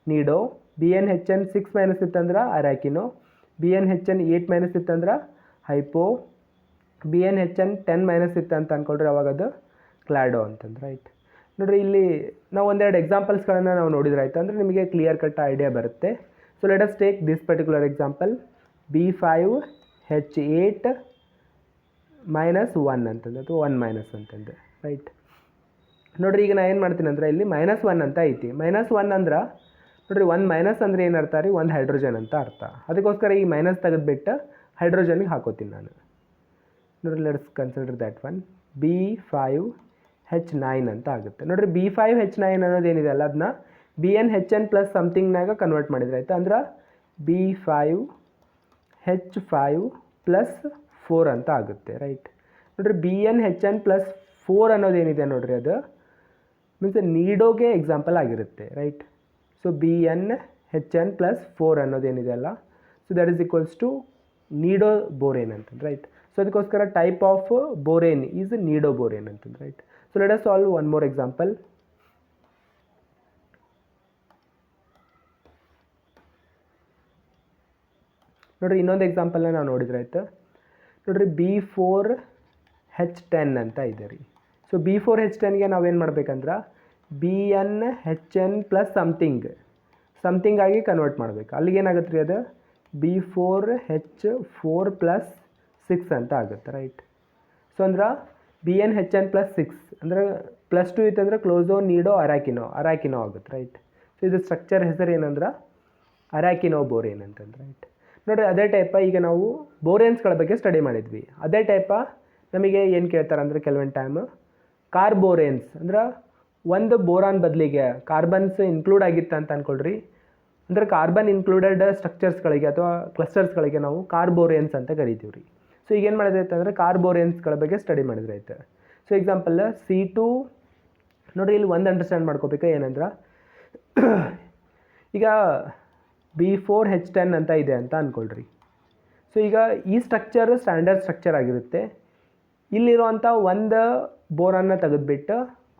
ನೀಡೋ, BnHn6- ಇತ್ತಂದ್ರೆ ಅರಾಕಿನೋ, BnHn8- ಇತ್ತಂದ್ರೆ ಹೈಪೋ, BnHn10- ಇತ್ತು ಅಂತ ಅಂದ್ಕೊಳ್ರಿ, ಅವಾಗ ಅದು ಕ್ಲಾಡೋ ಅಂತಂದ್ರೆ, ರೈಟ್. ನೋಡಿರಿ ಇಲ್ಲಿ ನಾವು ಒಂದೆರಡು ಎಕ್ಸಾಂಪಲ್ಸ್ಗಳನ್ನು ನಾವು ನೋಡಿದ್ರೆ ಆಯ್ತು ಅಂದ್ರೆ ನಿಮಗೆ ಕ್ಲಿಯರ್ ಕಟ್ ಐಡಿಯಾ ಬರುತ್ತೆ. So let us take this particular example B5H8 -1 ಅಂತಂದು, ಅಥವಾ 1- ಅಂತಂದು, ರೈಟ್. ನೋಡಿರಿ ಈಗ ನಾನು ಏನು ಮಾಡ್ತೀನಿ ಅಂದರೆ ಇಲ್ಲಿ -1 ಅಂತ ಐತಿ. -1 ಅಂದ್ರೆ ನೋಡಿರಿ 1- ಅಂದರೆ ಏನು ಅರ್ಥ ರೀ, ಒಂದು ಹೈಡ್ರೋಜನ್ ಅಂತ ಅರ್ಥ. ಅದಕ್ಕೋಸ್ಕರ ಈ ಮೈನಸ್ ತೆಗೆದುಬಿಟ್ಟು ಹೈಡ್ರೋಜನ್ಗೆ ಹಾಕೋತೀನಿ ನಾನು. ನೋಡಿರಿ let's consider that one. B5H9 ಅಂತ ಆಗುತ್ತೆ. ನೋಡಿರಿ B5H9 ಅನ್ನೋದೇನಿದೆ ಅಲ್ಲ ಅದನ್ನ BnHn+ ಸಮಥಿಂಗ್ನಾಗ ಕನ್ವರ್ಟ್ ಮಾಡಿದ್ರೆ ಆಯ್ತು. ಅಂದ್ರೆ B5H5+4 ಅಂತ ಆಗುತ್ತೆ, ರೈಟ್. ನೋಡಿರಿ BnHn+4 ಅನ್ನೋದೇನಿದೆ ನೋಡಿರಿ, ಅದು ಮೀನ್ಸ್ ನೀಡೋಗೆ ಎಕ್ಸಾಂಪಲ್ ಆಗಿರುತ್ತೆ, ರೈಟ್. ಸೊ BnHn+4 ಅನ್ನೋದೇನಿದೆ ಅಲ್ಲ, so that is equals to nido borane ಅಂತಂದು, ರೈಟ್. ಸೊ ಅದಕ್ಕೋಸ್ಕರ type of borane is nido borane ಅಂತಂದು, right. So let us solve one more example. ನೋಡಿರಿ ಇನ್ನೊಂದು ಎಕ್ಸಾಂಪಲ್ನ ನಾವು ನೋಡಿದ್ರೆ ಆಯ್ತು. ನೋಡಿರಿ B4H10 ಅಂತ ಇದೆ ರೀ. ಸೊ B4H10ಗೆ ನಾವೇನು ಮಾಡ್ಬೇಕಂದ್ರೆ BnHn+ ಸಮಥಿಂಗ್ ಆಗಿ ಕನ್ವರ್ಟ್ ಮಾಡಬೇಕು. ಅಲ್ಲಿಗೇನಾಗುತ್ತೆ ರೀ, ಅದು B4H4+6 ಅಂತ ಆಗುತ್ತೆ, ರೈಟ್. ಸೊ ಅಂದ್ರೆ BnHn+6 ಅಂದ್ರೆ +2 ಇತ್ತಂದ್ರೆ ಕ್ಲೋಸೋ, ನೀಡೋ, ಅರಾಕಿನೋ ಆಗುತ್ತೆ, ರೈಟ್. ಸೊ ಇದು ಸ್ಟ್ರಕ್ಚರ್ ಹೆಸರು ಏನಂದ್ರೆ ಅರಾಕಿನೋ ಬೋರೇನ್ ಅಂತಂದ್ರೆ, ರೈಟ್. ನೋಡಿರಿ ಅದೇ ಟೈಪ ಈಗ ನಾವು ಬೋರೇನ್ಸ್ಗಳ ಬಗ್ಗೆ ಸ್ಟಡಿ ಮಾಡಿದ್ವಿ. ಅದೇ ಟೈಪ ನಮಗೆ ಏನು ಕೇಳ್ತಾರೆ ಅಂದರೆ ಕೆಲವೊಂದು ಟೈಮ್ ಕಾರ್ಬೋರೇನ್ಸ್ ಅಂದ್ರೆ ಒಂದು ಬೋರಾನ್ ಬದಲಿಗೆ ಕಾರ್ಬನ್ಸ್ ಇನ್ಕ್ಲೂಡ್ ಆಗಿತ್ತು ಅಂತ ಅಂದ್ಕೊಳ್ರಿ. ಅಂದರೆ ಕಾರ್ಬನ್ ಇನ್ಕ್ಲೂಡೆಡ್ ಸ್ಟ್ರಕ್ಚರ್ಸ್ಗಳಿಗೆ ಅಥವಾ ಕ್ಲಸ್ಟರ್ಸ್ಗಳಿಗೆ ನಾವು ಕಾರ್ಬೋರೇನ್ಸ್ ಅಂತ ಕರಿತೀವಿ ರೀ. ಸೊ ಈಗ ಏನು ಮಾಡಿದ್ರೆ ಅಂದರೆ ಕಾರ್ಬೋರೇನ್ಸ್ಗಳ ಬಗ್ಗೆ ಸ್ಟಡಿ ಮಾಡಿದ್ರೆ ಆಯ್ತು. ಸೊ ಎಕ್ಸಾಂಪಲ್ C2 ನೋಡಿರಿ ಇಲ್ಲಿ ಒಂದು ಅಂಡರ್ಸ್ಟ್ಯಾಂಡ್ ಮಾಡ್ಕೋಬೇಕು ಏನಂದ್ರೆ, ಈಗ B4H10 ಅಂತ ಇದೆ ಅಂತ ಅಂದ್ಕೊಳ್ರಿ. ಸೊ ಈಗ ಈ ಸ್ಟ್ರಕ್ಚರ್ ಸ್ಟ್ಯಾಂಡರ್ಡ್ ಸ್ಟ್ರಕ್ಚರ್ ಆಗಿರುತ್ತೆ. ಇಲ್ಲಿರುವಂಥ ಒಂದು ಬೋರಾನ್ನ ತೆಗೆದುಬಿಟ್ಟು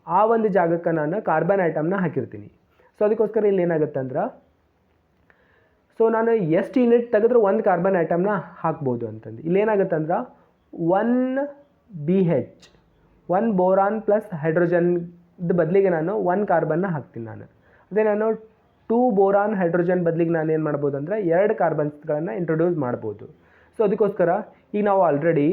ಆ ಒಂದು ಜಾಗಕ್ಕೆ ನಾನು ಕಾರ್ಬನ್ ಆಟಮ್ನ ಹಾಕಿರ್ತೀನಿ. ಸೊ ಅದಕ್ಕೋಸ್ಕರ ಇಲ್ಲಿ ಏನಾಗುತ್ತೆ ಅಂದ್ರೆ, ಸೊ ನಾನು ಎಷ್ಟು ಯೂನಿಟ್ ತೆಗೆದ್ರೆ ಒಂದು ಕಾರ್ಬನ್ ಆಟಮ್ನ ಹಾಕ್ಬೋದು ಅಂತಂದು. ಇಲ್ಲಿ ಏನಾಗುತ್ತೆ ಅಂದ್ರೆ 1 BH 1 ಬೋರಾನ್ ಪ್ಲಸ್ ಹೈಡ್ರೋಜನ್ದ ಬದಲಿಗೆ ನಾನು 1 ಕಾರ್ಬನ್ನ ಹಾಕ್ತೀನಿ ನಾನು. ಅದೇ ನಾನು 2 ಬೋರಾನ್ ಹೈಡ್ರೋಜನ್ ಬದಲಿಗೆ ನಾನು ಏನು ಮಾಡ್ಬೋದು ಅಂದರೆ 2 ಕಾರ್ಬನ್ಸ್ಗಳನ್ನು ಇಂಟ್ರೊಡ್ಯೂಸ್ ಮಾಡ್ಬೋದು. ಸೊ ಅದಕ್ಕೋಸ್ಕರ ಈಗ ನಾವು ಆಲ್ರೆಡಿ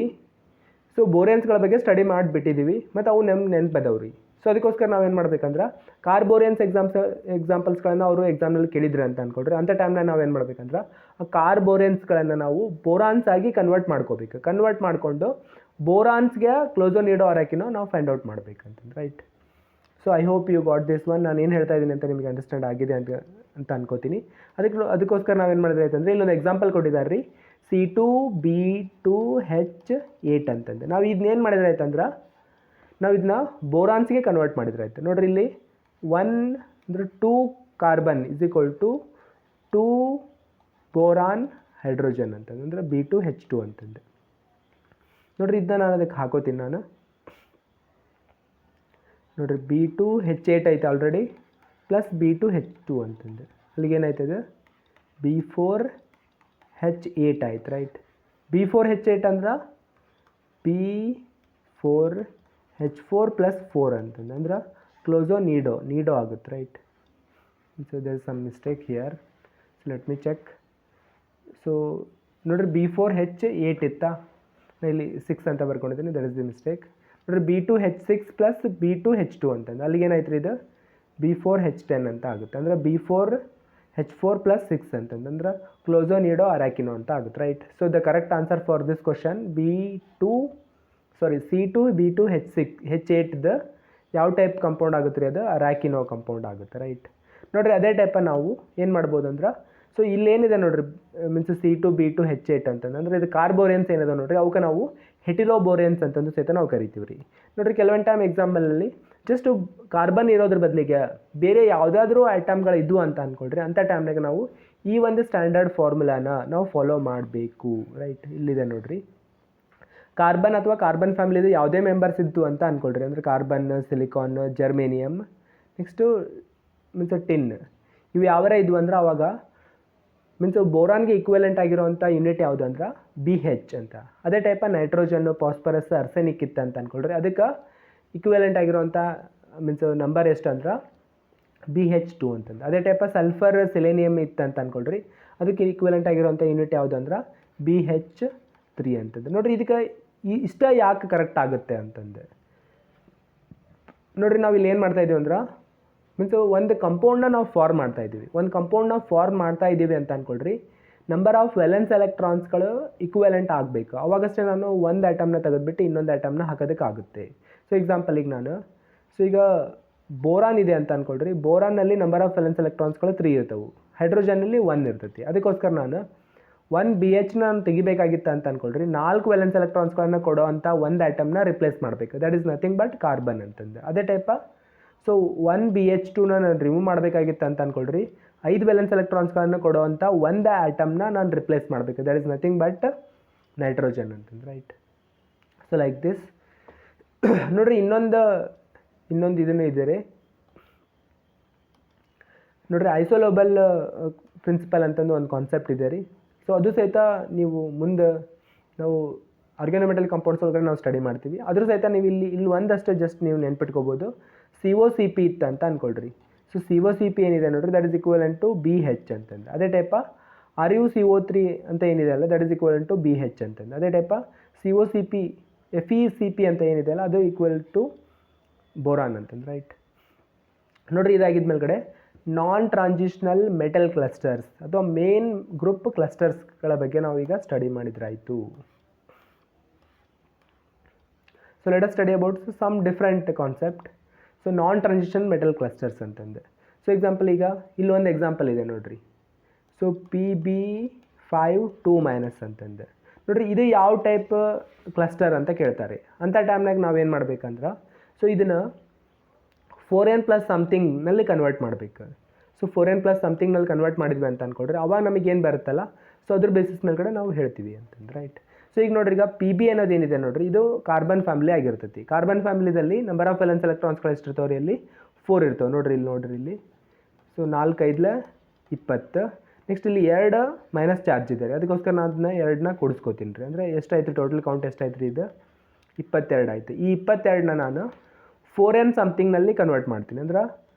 ಸೊ ಬೋರೆನ್ಸ್ಗಳ ಬಗ್ಗೆ ಸ್ಟಡಿ ಮಾಡಿಬಿಟ್ಟಿದ್ದೀವಿ ಮತ್ತು ಅವು ನೆನಪದವ್ರಿ. ಸೊ ಅದಕ್ಕೋಸ್ಕರ ನಾವೇನು ಮಾಡ್ಬೇಕಂದ್ರೆ ಕಾರ್ಬೋರಿಯನ್ಸ್ ಎಕ್ಸಾಂಪಲ್ಸ್ಗಳನ್ನು ಅವರು ಎಕ್ಸಾಮ್ನಲ್ಲಿ ಕೇಳಿದ್ರು ಅಂತ ಅಂದ್ಕೊಳ್ರಿ. ಅಂಥ ಟೈಮ್ನಾಗ ನಾವೇನು ಮಾಡ್ಬೇಕಂದ್ರೆ ಆ ಕಾರ್ಬೋರಿಯನ್ಸ್ಗಳನ್ನು ನಾವು ಬೋರಾನ್ಸ್ ಆಗಿ ಕನ್ವರ್ಟ್ ಮಾಡ್ಕೋಬೇಕು. ಕನ್ವರ್ಟ್ ಮಾಡಿಕೊಂಡು ಬೋರಾನ್ಸ್ಗೆ ಕ್ಲೋಸೋ ನೀಡೋ ಅರಾಕಿನೋ ನಾವು ಫೈಂಡ್ ಔಟ್ ಮಾಡ್ಬೇಕಂತಂದು, right. So I hope you got this one. ನಾನು ಏನು ಹೇಳ್ತಾ ಇದ್ದೀನಿ ಅಂತ ನಿಮಗೆ ಅಂಡರ್ಸ್ಟ್ಯಾಂಡ್ ಆಗಿದೆ ಅಂತ ಅನ್ಕೋತೀನಿ. ಅದಕ್ಕೋಸ್ಕರ ನಾವೇನು ಮಾಡಿದ್ರೆ ಅಂತಂದರೆ ಇಲ್ಲೊಂದು ಎಕ್ಸಾಂಪಲ್ ಕೊಟ್ಟಿದ್ದಾರೆ ರೀ, C2B2H8 ಅಂತಂದು. ನಾವು ಇದನ್ನೇನು ಮಾಡಿದ್ರೆ ಆಯ್ತಂದ್ರೆ ನಾವು ಇದನ್ನ ಬೋರಾನ್ಸ್ಗೆ ಕನ್ವರ್ಟ್ ಮಾಡಿದ್ರೆ ಆಯ್ತು. ನೋಡ್ರಿ ಇಲ್ಲಿ 1 ಅಂದರೆ 2 carbon is equal to 2 boron hydrogen ಅಂತಂದು, ಅಂದರೆ B2H2 ಅಂತಂದು. ನೋಡ್ರಿ ಇದನ್ನ ನಾನು ಅದಕ್ಕೆ ಹಾಕೋತೀನಿ ನಾನು. ನೋಡ್ರಿ B2H8 ಐತೆ ಆಲ್ರೆಡಿ ಪ್ಲಸ್ B2H2 ಅಂತಂದು. ಅಲ್ಲಿಗೇನಾಯ್ತದೆ B4H8 ಆಯ್ತು, ರೈಟ್. B4H8 ಅಂದ್ರೆ B4H4 ಪ್ಲಸ್ 4 ಅಂತಂದು, ಅಂದ್ರೆ ಕ್ಲೋಸೋ ನೀಡೋ ಆಗುತ್ತೆ, right. So there is some mistake here. So let me check. So ನೋಡ್ರಿ B4H8 ಇತ್ತಾ, ಇಲ್ಲಿ 6 ಅಂತ ಬರ್ಕೊಂಡಿದ್ದೀನಿ, ದಟ್ ಇಸ್ ದಿ ಮಿಸ್ಟೇಕ್. ನೋಡ್ರಿ B2H6 ಪ್ಲಸ್ B2H2 ಅಂತಂದು, ಅಲ್ಲಿಗೇನಾಯ್ತು ರೀ ಇದು B4H10 ಅಂತ ಆಗುತ್ತೆ. ಅಂದರೆ B4H4 ಪ್ಲಸ್ 6 ಅಂತಂದು, ಅಂದ್ರೆ ಕ್ಲೋಸೋ ನೀಡೋ ಅರಾಕಿನೋ ಅಂತ ಆಗುತ್ತೆ, right. So the correct answer for this question C2B2H8ದ ಯಾವ ಟೈಪ್ ಕಂಪೌಂಡ್ ಆಗುತ್ತೆ ರೀ, ಅದು ಅರಾಕಿನೋ ಕಂಪೌಂಡ್ ಆಗುತ್ತೆ, ರೈಟ್. ನೋಡಿರಿ ಅದೇ ಟೈಪ ನಾವು ಏನು ಮಾಡ್ಬೋದು ಅಂದ್ರೆ, ಸೊ ಇಲ್ಲೇನಿದೆ ನೋಡಿರಿ ಮೀನ್ಸ್ C2B2H8 ಅಂತಂದು, ಅಂದರೆ ಇದು ಕಾರ್ಬೋರಿಯನ್ಸ್ ಏನಿದೆ ನೋಡಿರಿ ಅವಕ್ಕೆ ನಾವು ಹೆಟಿಲೋಬೋರಿಯನ್ಸ್ ಅಂತಂದು ಸಹಿತ ನಾವು ಕರಿತೀವಿ ರೀ. ನೋಡಿರಿ ಕೆಲವೊಂದು ಟೈಮ್ ಎಕ್ಸಾಂಪಲಲ್ಲಿ ಜಸ್ಟ್ ಕಾರ್ಬನ್ ಇರೋದ್ರ ಬದಲಿಗೆ ಬೇರೆ ಯಾವುದಾದ್ರೂ ಐಟಮ್ಗಳು ಇದ್ವು ಅಂತ ಅಂದ್ಕೊಳ್ರಿ, ಅಂಥ ಟೈಮ್ನಾಗ ನಾವು ಈ ಒಂದು ಸ್ಟ್ಯಾಂಡರ್ಡ್ ಫಾರ್ಮುಲಾನ ನಾವು ಫಾಲೋ ಮಾಡಬೇಕು, ರೈಟ್. ಇಲ್ಲಿದೆ ನೋಡಿರಿ, ಕಾರ್ಬನ್ ಅಥವಾ ಕಾರ್ಬನ್ ಫ್ಯಾಮಿಲಿದು ಯಾವುದೇ ಮೆಂಬರ್ಸ್ ಇದ್ದು ಅಂತ ಅಂದ್ಕೊಳ್ರಿ, ಅಂದರೆ carbon, silicon, germanium, next means tin, ಇವು ಯಾವರ ಇದ್ವು ಅಂದ್ರೆ ಅವಾಗ ಮೀನ್ಸ್ ಬೋರಾನ್ಗೆ ಈಕ್ವಲೆಂಟ್ ಆಗಿರೋವಂಥ ಯೂನಿಟ್ ಯಾವುದು ಅಂದ್ರೆ BH ಅಂತ. ಅದೇ ಟೈಪ ನೈಟ್ರೋಜನ್ನು, ಫಾಸ್ಫರಸ್, ಅರ್ಸೆನಿಕ್ ಇತ್ತು ಅಂತ ಅಂದ್ಕೊಳ್ರಿ, ಅದಕ್ಕೆ ಈಕ್ವಲೆಂಟ್ ಆಗಿರೋವಂಥ ಮೀನ್ಸ್ ನಂಬರ್ ಎಷ್ಟು ಅಂದ್ರೆ BH2 ಅಂತಂದು. ಅದೇ ಟೈಪ ಸಲ್ಫರ್, ಸೆಲೆನಿಯಮ್ ಇತ್ತು ಅಂತ ಅಂದ್ಕೊಳ್ರಿ, ಅದಕ್ಕೆ ಈಕ್ವಲೆಂಟ್ ಆಗಿರೋವಂಥ ಯೂನಿಟ್ ಯಾವುದು ಅಂದ್ರೆ BH3 ಅಂತಂದು. ನೋಡಿರಿ ಇದಕ್ಕೆ ಇಷ್ಟ ಯಾಕೆ ಕರೆಕ್ಟ್ ಆಗುತ್ತೆ ಅಂತಂದು ನೋಡಿರಿ, ನಾವು ಇಲ್ಲಿ ಏನು ಮಾಡ್ತಾಯಿದ್ದೀವಿ ಅಂದ್ರೆ ಮೀನ್ಸ್ ಒಂದು ಕಂಪೌಂಡನ್ನ ನಾವು ಫಾರ್ಮ್ ಮಾಡ್ತಾಯಿದ್ದೀವಿ. ಒಂದು ಕಂಪೌಂಡನ್ನ ಫಾರ್ಮ್ ಮಾಡ್ತಾಯಿದ್ದೀವಿ ಅಂತ ಅಂದ್ಕೊಳ್ರಿ, ನಂಬರ್ ಆಫ್ ವೆಲೆನ್ಸ್ ಎಲೆಕ್ಟ್ರಾನ್ಸ್ಗಳು ಈಕ್ವಲೆಂಟ್ ಆಗಬೇಕು. ಅವಾಗಷ್ಟೇ ನಾನು ಒಂದು ಐಟಮ್ನ ತೆಗೆದುಬಿಟ್ಟು ಇನ್ನೊಂದು ಐಟಮ್ನ ಹಾಕೋದಕ್ಕಾಗುತ್ತೆ. ಸೊ ಎಕ್ಸಾಂಪಲಿಗೆ ನಾನು ಈಗ ಬೋರಾನ್ ಇದೆ ಅಂತ ಅಂದ್ಕೊಳ್ರಿ, ಬೋರಾನ್ನಲ್ಲಿ ನಂಬರ್ ಆಫ್ ವೆಲೆನ್ಸ್ ಎಲೆಕ್ಟ್ರಾನ್ಸ್ಗಳು 3 ಇರ್ತವೆ, ಹೈಡ್ರೋಜನ್ನಲ್ಲಿ 1 ಇರ್ತೈತಿ. ಅದಕ್ಕೋಸ್ಕರ ನಾನು 1 BH ನಾನು ತೆಗಿಬೇಕಾಗಿತ್ತು ಅಂತ ಅಂದ್ಕೊಳ್ರಿ, 4 ವೆಲೆನ್ಸ್ ಎಲೆಕ್ಟ್ರಾನ್ಸ್ಗಳನ್ನು ಕೊಡೋ ಅಂಥ ಒಂದು ಐಟಮ್ನ ರಿಪ್ಲೇಸ್ ಮಾಡಬೇಕು. That is nothing but carbon ಅಂತಂದು. ಅದೇ ಟೈಪ ಸೊ 1 BH2 ನಾನು ರಿಮೂವ್ ಮಾಡಬೇಕಾಗಿತ್ತು ಅಂತ ಅಂದ್ಕೊಳ್ರಿ, 5 ವೆಲೆನ್ಸ್ ಎಲೆಕ್ಟ್ರಾನ್ಸ್ಗಳನ್ನು ಕೊಡುವಂಥ ಒಂದು ಆಟಮ್ನ ನಾನು ರಿಪ್ಲೇಸ್ ಮಾಡಬೇಕು. That is nothing but nitrogen ಅಂತಂದು, ರೈಟ್. So like this. ನೋಡಿರಿ ಇನ್ನೊಂದು ಇದನ್ನು ಇದೆ ರೀ, ನೋಡಿರಿ ಐಸೋಲೋಬಲ್ ಪ್ರಿನ್ಸಿಪಲ್ ಅಂತಂದು ಒಂದು ಕಾನ್ಸೆಪ್ಟ್ ಇದೆ ರೀ. ಸೊ ಅದು ಸಹಿತ ನೀವು ಮುಂದೆ ನಾವು ಆರ್ಗ್ಯಾನೋಮೆಟಲ್ ಕಾಂಪೌಂಡ್ಸ್ ಒಳಗಡೆ ನಾವು ಸ್ಟಡಿ ಮಾಡ್ತೀವಿ. ಅದ್ರ ಸಹಿತ ನೀವು ಇಲ್ಲಿ ಒಂದಷ್ಟು ಜಸ್ಟ್ ನೀವು ನೆನ್ಪಿಟ್ಕೋಬೋದು. COCP ಇತ್ತು ಅಂತ ಅಂದ್ಕೊಳ್ರಿ. ಸೊ COCP ಏನಿದೆ ನೋಡಿರಿ, that is equivalent to BH ಅಂತಂದು. ಅದೇ ಟೈಪ RuCO3 ಅಂತ ಏನಿದೆ ಅಲ್ಲ, that is equivalent to BH ಅಂತಂದು. ಅದೇ ಟೈಪ FeCP ಅಂತ ಏನಿದೆ ಅಲ್ಲ, ಅದು ಈಕ್ವಲ್ ಟು ಬೋರಾನ್ ಅಂತಂದು, ರೈಟ್. ನೋಡಿರಿ ಇದಾಗಿದ್ದ ಮೇಲ್ಗಡೆ ನಾನ್ ಟ್ರಾನ್ಸಿಷನಲ್ ಮೆಟಲ್ ಕ್ಲಸ್ಟರ್ಸ್ ಅಥವಾ ಮೇನ್ ಗ್ರೂಪ್ ಕ್ಲಸ್ಟರ್ಸ್ಗಳ ಬಗ್ಗೆ ನಾವೀಗ ಸ್ಟಡಿ ಮಾಡಿದ್ರಾಯಿತು. So let us study about some different concept. So non transition metal clusters ಅಂತಂದು. ಸೊ ಎಕ್ಸಾಂಪಲ್ ಈಗ ಇಲ್ಲೊಂದು ಎಕ್ಸಾಂಪಲ್ ಇದೆ ನೋಡಿರಿ. ಸೊ Pb5 2- ಅಂತಂದು. ನೋಡಿರಿ ಇದು ಯಾವ ಟೈಪ್ ಕ್ಲಸ್ಟರ್ ಅಂತ ಕೇಳ್ತಾರೆ. ಅಂಥ ಟೈಮ್ನಾಗ ನಾವೇನು ಮಾಡ್ಬೇಕಂದ್ರೆ, ಸೊ ಇದನ್ನು 4n + ಸಮಥಿಂಗ್ನಲ್ಲಿ ಕನ್ವರ್ಟ್ ಮಾಡಬೇಕು. ಸೊ 4n + ಸಮಥಿಂಗ್ನಲ್ಲಿ ಕನ್ವರ್ಟ್ ಮಾಡಿದ್ವಿ ಅಂತ ಅಂದ್ಕೊಡ್ರಿ, ಅವಾಗ ನಮಗೇನು ಬರುತ್ತಲ್ಲ, ಸೊ ಅದ್ರ ಬೇಸಿಸ್ ಮೇಲ್ಗಡೆ ನಾವು ಹೇಳ್ತೀವಿ ಅಂತಂದು, ರೈಟ್. ಸೊ ಈಗ ನೋಡ್ರಿ, ಈಗ ಪಿ ಬಿ ಅನ್ನೋದೇನಿದೆ ನೋಡ್ರಿ, ಇದು ಕಾರ್ಬನ್ ಫ್ಯಾಮಿಲಿ ಆಗಿರ್ತೈತಿ. ಕಾರ್ಬನ್ ಫ್ಯಾಮಿಲಿದಲ್ಲಿ ನಂಬರ್ ಆಫ್ ವೇಲೆನ್ಸ್ ಎಲೆಕ್ಟ್ರಾನ್ಸ್ಗಳು ಎಷ್ಟಿರ್ತಾವೆ ರೀ? ಅಲ್ಲಿ 4 ಇರ್ತವೆ. ನೋಡ್ರಿ ಇಲ್ಲಿ. ಸೊ 4 5 20. ನೆಕ್ಸ್ಟ್ ಇಲ್ಲಿ 2 ಮೈನಸ್ ಚಾರ್ಜ್ ಇದೆ ರೀ, ಅದಕ್ಕೋಸ್ಕರ ನಾನು ಅದನ್ನ 2ನ ಕೂಡಿಸ್ಕೋತೀನಿ ರೀ. ಅಂದರೆ ಎಷ್ಟಾಯ್ತು ಟೋಟಲ್ ಕೌಂಟ್ ಎಷ್ಟಾಯ್ತು ರೀ? ಇದು 22 ಆಯಿತು. ಈ 22ನ ನಾನು 4n ಸಮಥಿಂಗ್ನಲ್ಲಿ ಕನ್ವರ್ಟ್ ಮಾಡ್ತೀನಿ. ಅಂದ್ರೆ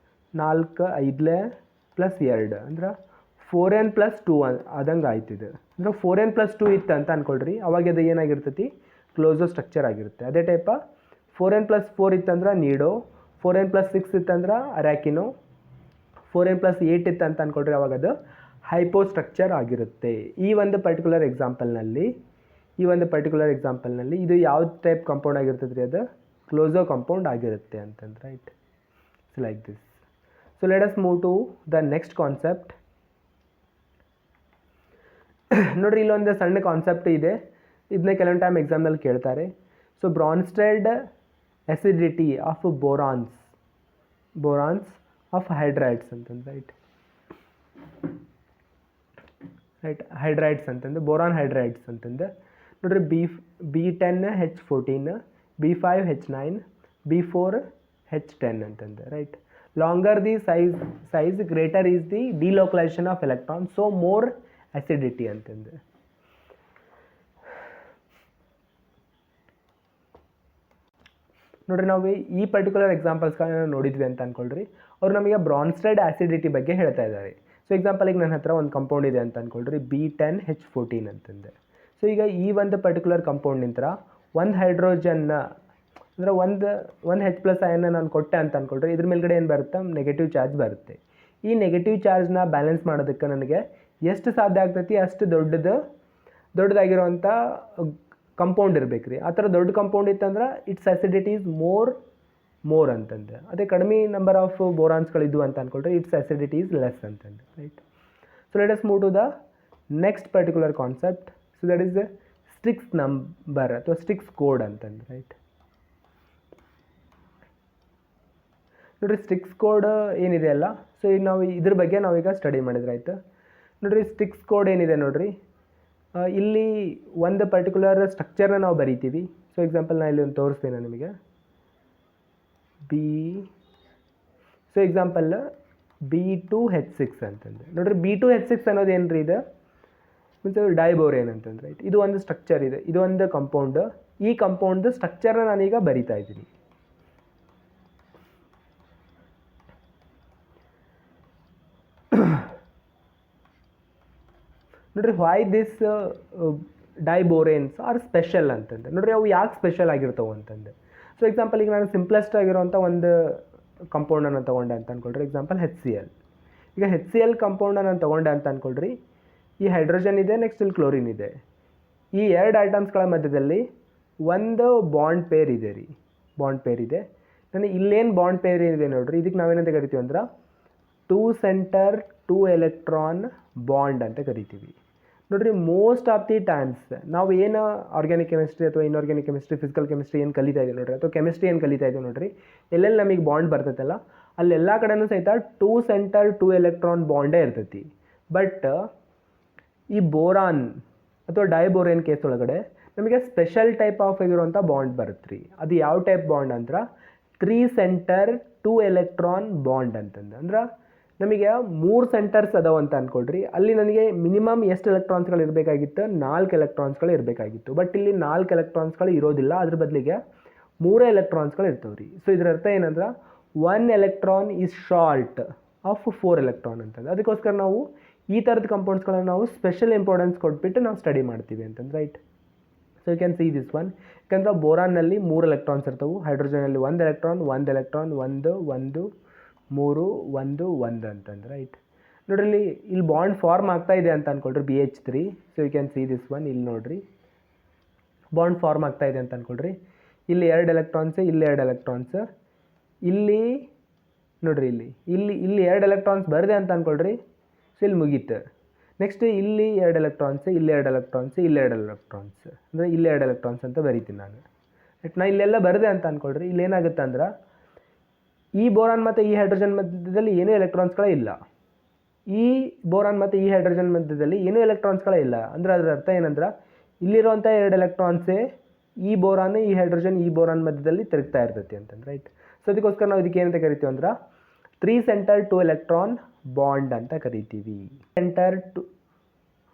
4 5 + 2 ಅಂದ್ರೆ 4n + 2 ಆದಂಗೆ ಆಯ್ತು ಇದು. ಅಂದ್ರೆ 4n + 2 ಇತ್ತು ಅಂತ ಅಂದ್ಕೊಳ್ರಿ, ಅವಾಗ ಅದು ಏನಾಗಿರ್ತೈತಿ? ಕ್ಲೋಸೋ ಸ್ಟ್ರಕ್ಚರ್ ಆಗಿರುತ್ತೆ. ಅದೇ ಟೈಪ 4n + 4 ಇತ್ತಂದ್ರೆ ನೀಡೋ, 4n + 6 ಇತ್ತಂದ್ರೆ ಅರ್ಯಾಕಿನೋ, 4n + 8 ಇತ್ತು ಅಂತ ಅಂದ್ಕೊಳ್ರಿ, ಅವಾಗ ಅದು ಹೈಪೋ ಸ್ಟ್ರಕ್ಚರ್ ಆಗಿರುತ್ತೆ. ಈ ಒಂದು ಪರ್ಟಿಕ್ಯುಲರ್ ಎಕ್ಸಾಂಪಲ್ನಲ್ಲಿ ಇದು ಯಾವ ಟೈಪ್ ಕಾಂಪೌಂಡ್ ಆಗಿರ್ತದೆ ರೀ? ಅದು ಕ್ಲೋಸೋ ಕಾಂಪೌಂಡ್ ಆಗಿರುತ್ತೆ ಅಂತಂದ್ರೆ, right. So like this. So let us move to the next concept. ನೋಡ್ರಿ, ಇಲ್ಲೊಂದು ಸಣ್ಣ ಕಾನ್ಸೆಪ್ಟ್ ಇದೆ, ಇದನ್ನ ಕೆಲವೊಂದು ಟೈಮ್ ಎಕ್ಸಾಮ್ನಲ್ಲಿ ಕೇಳ್ತಾರೆ. So Bronsted acidity of borons of hydrides ಅಂತಂದ್ರೆ, ರೈಟ್ ಹೈಡ್ರೈಡ್ಸ್ ಅಂತಂದು ಬೋರಾನ್ ಹೈಡ್ರೈಡ್ಸ್ ಅಂತಂದು ನೋಡ್ರಿ, B10H14, B5H9, B4H10 ಅಂತಂದು, ರೈಟ್. Longer the size greater is the delocalization of electron, so more acidity ಅಂತಂದು. ನೋಡ್ರಿ, ನಾವು ಈ ಪರ್ಟಿಕ್ಯುಲರ್ ಎಕ್ಸಾಂಪಲ್ಸ್ಗಳನ್ನ ನೋಡಿದ್ವಿ ಅಂತ ಅಂದ್ಕೊಳ್ರಿ, ಅವ್ರು ನಮಗೆ ಬ್ರಾನ್ಸ್ಟೆಡ್ ಆಸಿಡಿಟಿ ಬಗ್ಗೆ ಹೇಳ್ತಾ ಇದ್ದಾರೆ. ಸೊ ಎಕ್ಸಾಂಪಲಿಗೆ ನನ್ನ ಹತ್ರ ಒಂದು ಕಂಪೌಂಡ್ ಇದೆ ಅಂತ ಅಂದ್ಕೊಳ್ರಿ, B10H14 ಅಂತಂದೆ. ಸೊ ಈಗ ಈ ಒಂದು ಪರ್ಟಿಕ್ಯುಲರ್ ಕಂಪೌಂಡ್ ನಿಂತರ ಒಂದು ಹೈಡ್ರೋಜನ್ನ ಅಂದರೆ ಒಂದು H+ ಅಯನ್ನ ನಾನು ಕೊಟ್ಟೆ ಅಂತ ಅಂದ್ಕೊಳ್ರಿ, ಇದ್ರ ಮೇಲ್ಗಡೆ ಏನು ಬರುತ್ತೆ? ನೆಗೆಟಿವ್ ಚಾರ್ಜ್ ಬರುತ್ತೆ. ಈ ನೆಗೆಟಿವ್ ಚಾರ್ಜ್ನ ಬ್ಯಾಲೆನ್ಸ್ ಮಾಡೋದಕ್ಕೆ ನನಗೆ ಎಷ್ಟು ಸಾಧ್ಯ ಆಗ್ತೈತಿ ಅಷ್ಟು ದೊಡ್ಡದಾಗಿರೋವಂಥ ಕಂಪೌಂಡ್ ಇರಬೇಕು ರೀ. ಆ ಥರ ದೊಡ್ಡ ಕಂಪೌಂಡ್ ಇತ್ತಂದ್ರೆ ಇಟ್ಸ್ ಅಸಿಡಿಟಿ ಈಸ್ ಮೋರ್ ಅಂತಂದೆ. ಅದೇ ಕಡಿಮೆ ನಂಬರ್ ಆಫ್ ಬೋರಾನ್ಸ್ಗಳಿದ್ವು ಅಂತ ಅಂದ್ಕೊಳ್ರಿ, ಇಟ್ಸ್ ಅಸಿಡಿಟಿ ಈಸ್ ಲೆಸ್ ಅಂತಂದೆ, right. So let us move to the next particular concept. So that is styx number ಅಥವಾ ಸ್ಟಿಕ್ಸ್ ಕೋಡ್ ಅಂತಂದು, ರೈಟ್. ನೋಡ್ರಿ, ಸ್ಟಿಕ್ಸ್ ಕೋಡ್ ಏನಿದೆ ಅಲ್ಲ, ಸೊ ಈಗ ನಾವು ಇದ್ರ ಬಗ್ಗೆ ನಾವೀಗ ಸ್ಟಡಿ ಮಾಡಿದ್ರೆ ಆಯ್ತು. ನೋಡ್ರಿ, ಸ್ಟಿಕ್ಸ್ ಕೋಡ್ ಏನಿದೆ ನೋಡ್ರಿ, ಇಲ್ಲಿ ಒಂದು ಪರ್ಟಿಕ್ಯುಲರ್ ಸ್ಟ್ರಕ್ಚರ್ನ ನಾವು ಬರಿತೀವಿ. ಸೊ ಎಕ್ಸಾಂಪಲ್ ನಾನು ಇಲ್ಲಿ ಒಂದು ತೋರಿಸ್ತೀನಿ ನಿಮಗೆ. ಸೊ ಎಕ್ಸಾಂಪಲ್ B2H6 ಅಂತಂದ್ರೆ, ನೋಡ್ರಿ B2H6 ಅನ್ನೋದು ಏನು ರೀ? ಇದು ಮೀನ್ಸ್ ಡೈಬೋರೇನ್ ಅಂತಂದ್ರೆ, ರೈಟ್. ಇದು ಒಂದು ಸ್ಟ್ರಕ್ಚರ್ ಇದೆ, ಇದು ಒಂದು ಕಂಪೌಂಡ್. ಈ ಕಂಪೌಂಡ್ದು ಸ್ಟ್ರಕ್ಚರ್ನ ನಾನೀಗ ಬರಿತಾ ಇದ್ದೀನಿ. ನೋಡ್ರಿ, ವೈ ದಿಸ್ ಡೈಬೋರೇನ್ಸ್ ಆರ್ ಸ್ಪೆಷಲ್ ಅಂತಂದೆ. ನೋಡ್ರಿ, ಅವು ಯಾಕೆ ಸ್ಪೆಷಲ್ ಆಗಿರ್ತಾವೆ ಅಂತಂದೆ. ಸೊ ಎಕ್ಸಾಂಪಲ್ ಈಗ ನಾನು ಸಿಂಪ್ಲೆಸ್ಟ್ ಆಗಿರೋಂಥ ಒಂದು ಕಂಪೌಂಡನ್ನು ತೊಗೊಂಡೆ ಅಂತ ಅಂದ್ಕೊಳ್ರಿ, ಎಕ್ಸಾಂಪಲ್ HCl. ಈಗ HCl ಕಂಪೌಂಡನ್ನು ನಾನು ತೊಗೊಂಡೆ ಅಂತ ಅಂದ್ಕೊಳ್ರಿ, ಈ ಹೈಡ್ರೋಜನ್ ಇದೆ, ನೆಕ್ಸ್ಟ್ ಇಲ್ಲಿ ಕ್ಲೋರಿನ್ ಇದೆ. ಈ 2 ಐಟಮ್ಸ್ಗಳ ಮಧ್ಯದಲ್ಲಿ ಒಂದು ಬಾಂಡ್ ಪೇರ್ ಇದೆ ರೀ, ನನಗೆ ಇಲ್ಲೇನು ಬಾಂಡ್ ಪೇರ್ ಇದೆ ನೋಡ್ರಿ, ಇದಕ್ಕೆ ನಾವೇನಂತ ಕರಿತೀವಿ ಅಂದ್ರೆ 2 ಸೆಂಟರ್ 2 ಎಲೆಕ್ಟ್ರಾನ್ ಬಾಂಡ್ ಅಂತ ಕರಿತೀವಿ. ನೋಡ್ರಿ, ಮೋಸ್ಟ್ ಆಫ್ ದಿ ಟೈಮ್ಸ್ ನಾವು ಏನು ಆರ್ಗ್ಯಾನಿಕ್ ಕೆಮಿಸ್ಟ್ರಿ ಅಥವಾ ಇನ್ಆರ್ಗ್ಯಾನಿಕ್ ಕೆಮಿಸ್ಟ್ರಿ, ಫಿಸಿಕಲ್ ಕೆಮಿಸ್ಟ್ರಿ ಏನು ಕಲಿತಾ ಇದ್ದೀವಿ ನೋಡ್ರಿ, ಅಥವಾ ಕೆಮಿಸ್ಟ್ರಿ ಏನು ಕಲಿತಾ ಇದ್ದೀವಿ ನೋಡ್ರಿ, ಎಲ್ಲೆಲ್ಲಿ ನಮಗೆ ಬಾಂಡ್ ಬರ್ತೈತಲ್ಲ ಅಲ್ಲೆಲ್ಲ ಕಡೆನೂ ಸಹಿತ 2 ಸೆಂಟರ್ 2 ಎಲೆಕ್ಟ್ರಾನ್ ಬಾಂಡೇ ಇರ್ತೈತಿ. ಬಟ್ ಈ ಬೋರಾನ್ ಅಥವಾ ಡೈಬೋರೇನ್ ಕೇಸ್ ಒಳಗಡೆ ನಮಗೆ ಸ್ಪೆಷಲ್ ಟೈಪ್ ಆಫ್ ಆಗಿರುವಂಥ ಬಾಂಡ್ ಬರುತ್ತೆ ರೀ. ಅದು ಯಾವ ಟೈಪ್ ಬಾಂಡ್ ಅಂದ್ರೆ 3 ಸೆಂಟರ್ 2 ಎಲೆಕ್ಟ್ರಾನ್ ಬಾಂಡ್ ಅಂತಂದು. ಅಂದ್ರೆ ನಮಗೆ 3 ಸೆಂಟರ್ಸ್ ಅದಾವ ಅಂತ ಅಂದ್ಕೊಳ್ರಿ, ಅಲ್ಲಿ ನನಗೆ ಮಿನಿಮಮ್ ಎಷ್ಟು ಎಲೆಕ್ಟ್ರಾನ್ಸ್ಗಳು ಇರಬೇಕಾಗಿತ್ತು? 4 ಎಲೆಕ್ಟ್ರಾನ್ಸ್ಗಳು ಇರಬೇಕಾಗಿತ್ತು. ಬಟ್ ಇಲ್ಲಿ 4 ಎಲೆಕ್ಟ್ರಾನ್ಸ್ಗಳು ಇರೋದಿಲ್ಲ, ಅದ್ರ ಬದಲಿಗೆ 3 ಎಲೆಕ್ಟ್ರಾನ್ಸ್ಗಳು ಇರ್ತವೆ ರೀ. ಸೊ ಇದರ ಅರ್ಥ ಏನಂದ್ರೆ 1 electron is short of 4 electron ಅಂತಂದು. ಅದಕ್ಕೋಸ್ಕರ ನಾವು ಈ ಥರದ ಕಂಪೌಂಡ್ಸ್ಗಳನ್ನು ನಾವು ಸ್ಪೆಷಲ್ ಇಂಪಾರ್ಟೆನ್ಸ್ ಕೊಟ್ಬಿಟ್ಟು ನಾವು ಸ್ಟಡಿ ಮಾಡ್ತೀವಿ ಅಂತಂದು, right. So you can see this one. ಯಾಕಂದ್ರೆ ಬೋರಾನ್ನಲ್ಲಿ 3 ಎಲೆಕ್ಟ್ರಾನ್ಸ್ ಇರ್ತವೆ, ಹೈಡ್ರೋಜನಲ್ಲಿ 1 ಎಲೆಕ್ಟ್ರಾನ್ 1 1 1 3 1 1 ಅಂತಂದ್ರೆ, ರೈಟ್. ನೋಡ್ರಿ, ಇಲ್ಲಿ ಬಾಂಡ್ ಫಾರ್ಮ್ ಆಗ್ತಾ ಇದೆ ಅಂತ ಅಂದ್ಕೊಳ್ರಿ, BH3. So you can see this one. ಇಲ್ಲಿ ನೋಡ್ರಿ, ಬಾಂಡ್ ಫಾರ್ಮ್ ಆಗ್ತಾ ಇದೆ ಅಂತ ಅಂದ್ಕೊಳ್ರಿ, ಇಲ್ಲಿ 2 ಎಲೆಕ್ಟ್ರಾನ್ಸ್, ಇಲ್ಲಿ 2 ಎಲೆಕ್ಟ್ರಾನ್ಸ್, ಇಲ್ಲಿ ನೋಡ್ರಿ, ಇಲ್ಲಿ 2 ಎಲೆಕ್ಟ್ರಾನ್ಸ್ ಬರದೆ ಅಂತ ಅಂದ್ಕೊಳ್ರಿ. ಸೊ ಇಲ್ಲಿ ಮುಗೀತು. ನೆಕ್ಸ್ಟ್ ಇಲ್ಲಿ 2 ಎಲೆಕ್ಟ್ರಾನ್ಸ್, ಇಲ್ಲಿ 2 ಎಲೆಕ್ಟ್ರಾನ್ಸ್, ಇಲ್ಲಿ 2 ಎಲೆಕ್ಟ್ರಾನ್ಸ್, ಅಂದರೆ ಇಲ್ಲಿ 2 ಎಲೆಕ್ಟ್ರಾನ್ಸ್ ಅಂತ ಬರೀತೀನಿ ನಾನು. ನಾ ಇಲ್ಲೆಲ್ಲ ಬರದೆ ಅಂತ ಅಂದ್ಕೊಳ್ರಿ, ಇಲ್ಲಿ ಏನಾಗುತ್ತೆ ಅಂದ್ರೆ ಈ ಬೋರಾನ್ ಮತ್ತು ಈ ಹೈಡ್ರೋಜನ್ ಮಧ್ಯದಲ್ಲಿ ಏನೂ ಎಲೆಕ್ಟ್ರಾನ್ಸ್ಗಳೇ ಇಲ್ಲ. ಈ ಬೋರಾನ್ ಮತ್ತು ಈ ಹೈಡ್ರೋಜನ್ ಮಧ್ಯದಲ್ಲಿ ಏನೂ ಎಲೆಕ್ಟ್ರಾನ್ಸ್ಗಳೇ ಇಲ್ಲ. ಅಂದರೆ ಅದರ ಅರ್ಥ ಏನಂದ್ರೆ ಇಲ್ಲಿರುವಂಥ 2 ಎಲೆಕ್ಟ್ರಾನ್ಸೇ ಈ ಬೋರಾನ್ ಈ ಹೈಡ್ರೋಜನ್ ಈ ಬೋರಾನ್ ಮಧ್ಯದಲ್ಲಿ ತಿರುಗ್ತಾ ಇರ್ತೈತಿ ಅಂತಂದು ರೈಟ್. ಸೊ ಅದಕ್ಕೋಸ್ಕರ ನಾವು ಇದಕ್ಕೆ ಏನಂತ ಕರಿತೀವಿ ಅಂದ್ರೆ 3 ಸೆಂಟರ್ 2 ಎಲೆಕ್ಟ್ರಾನ್ ಬಾಂಡ್ ಅಂತ ಕರಿತೀವಿ.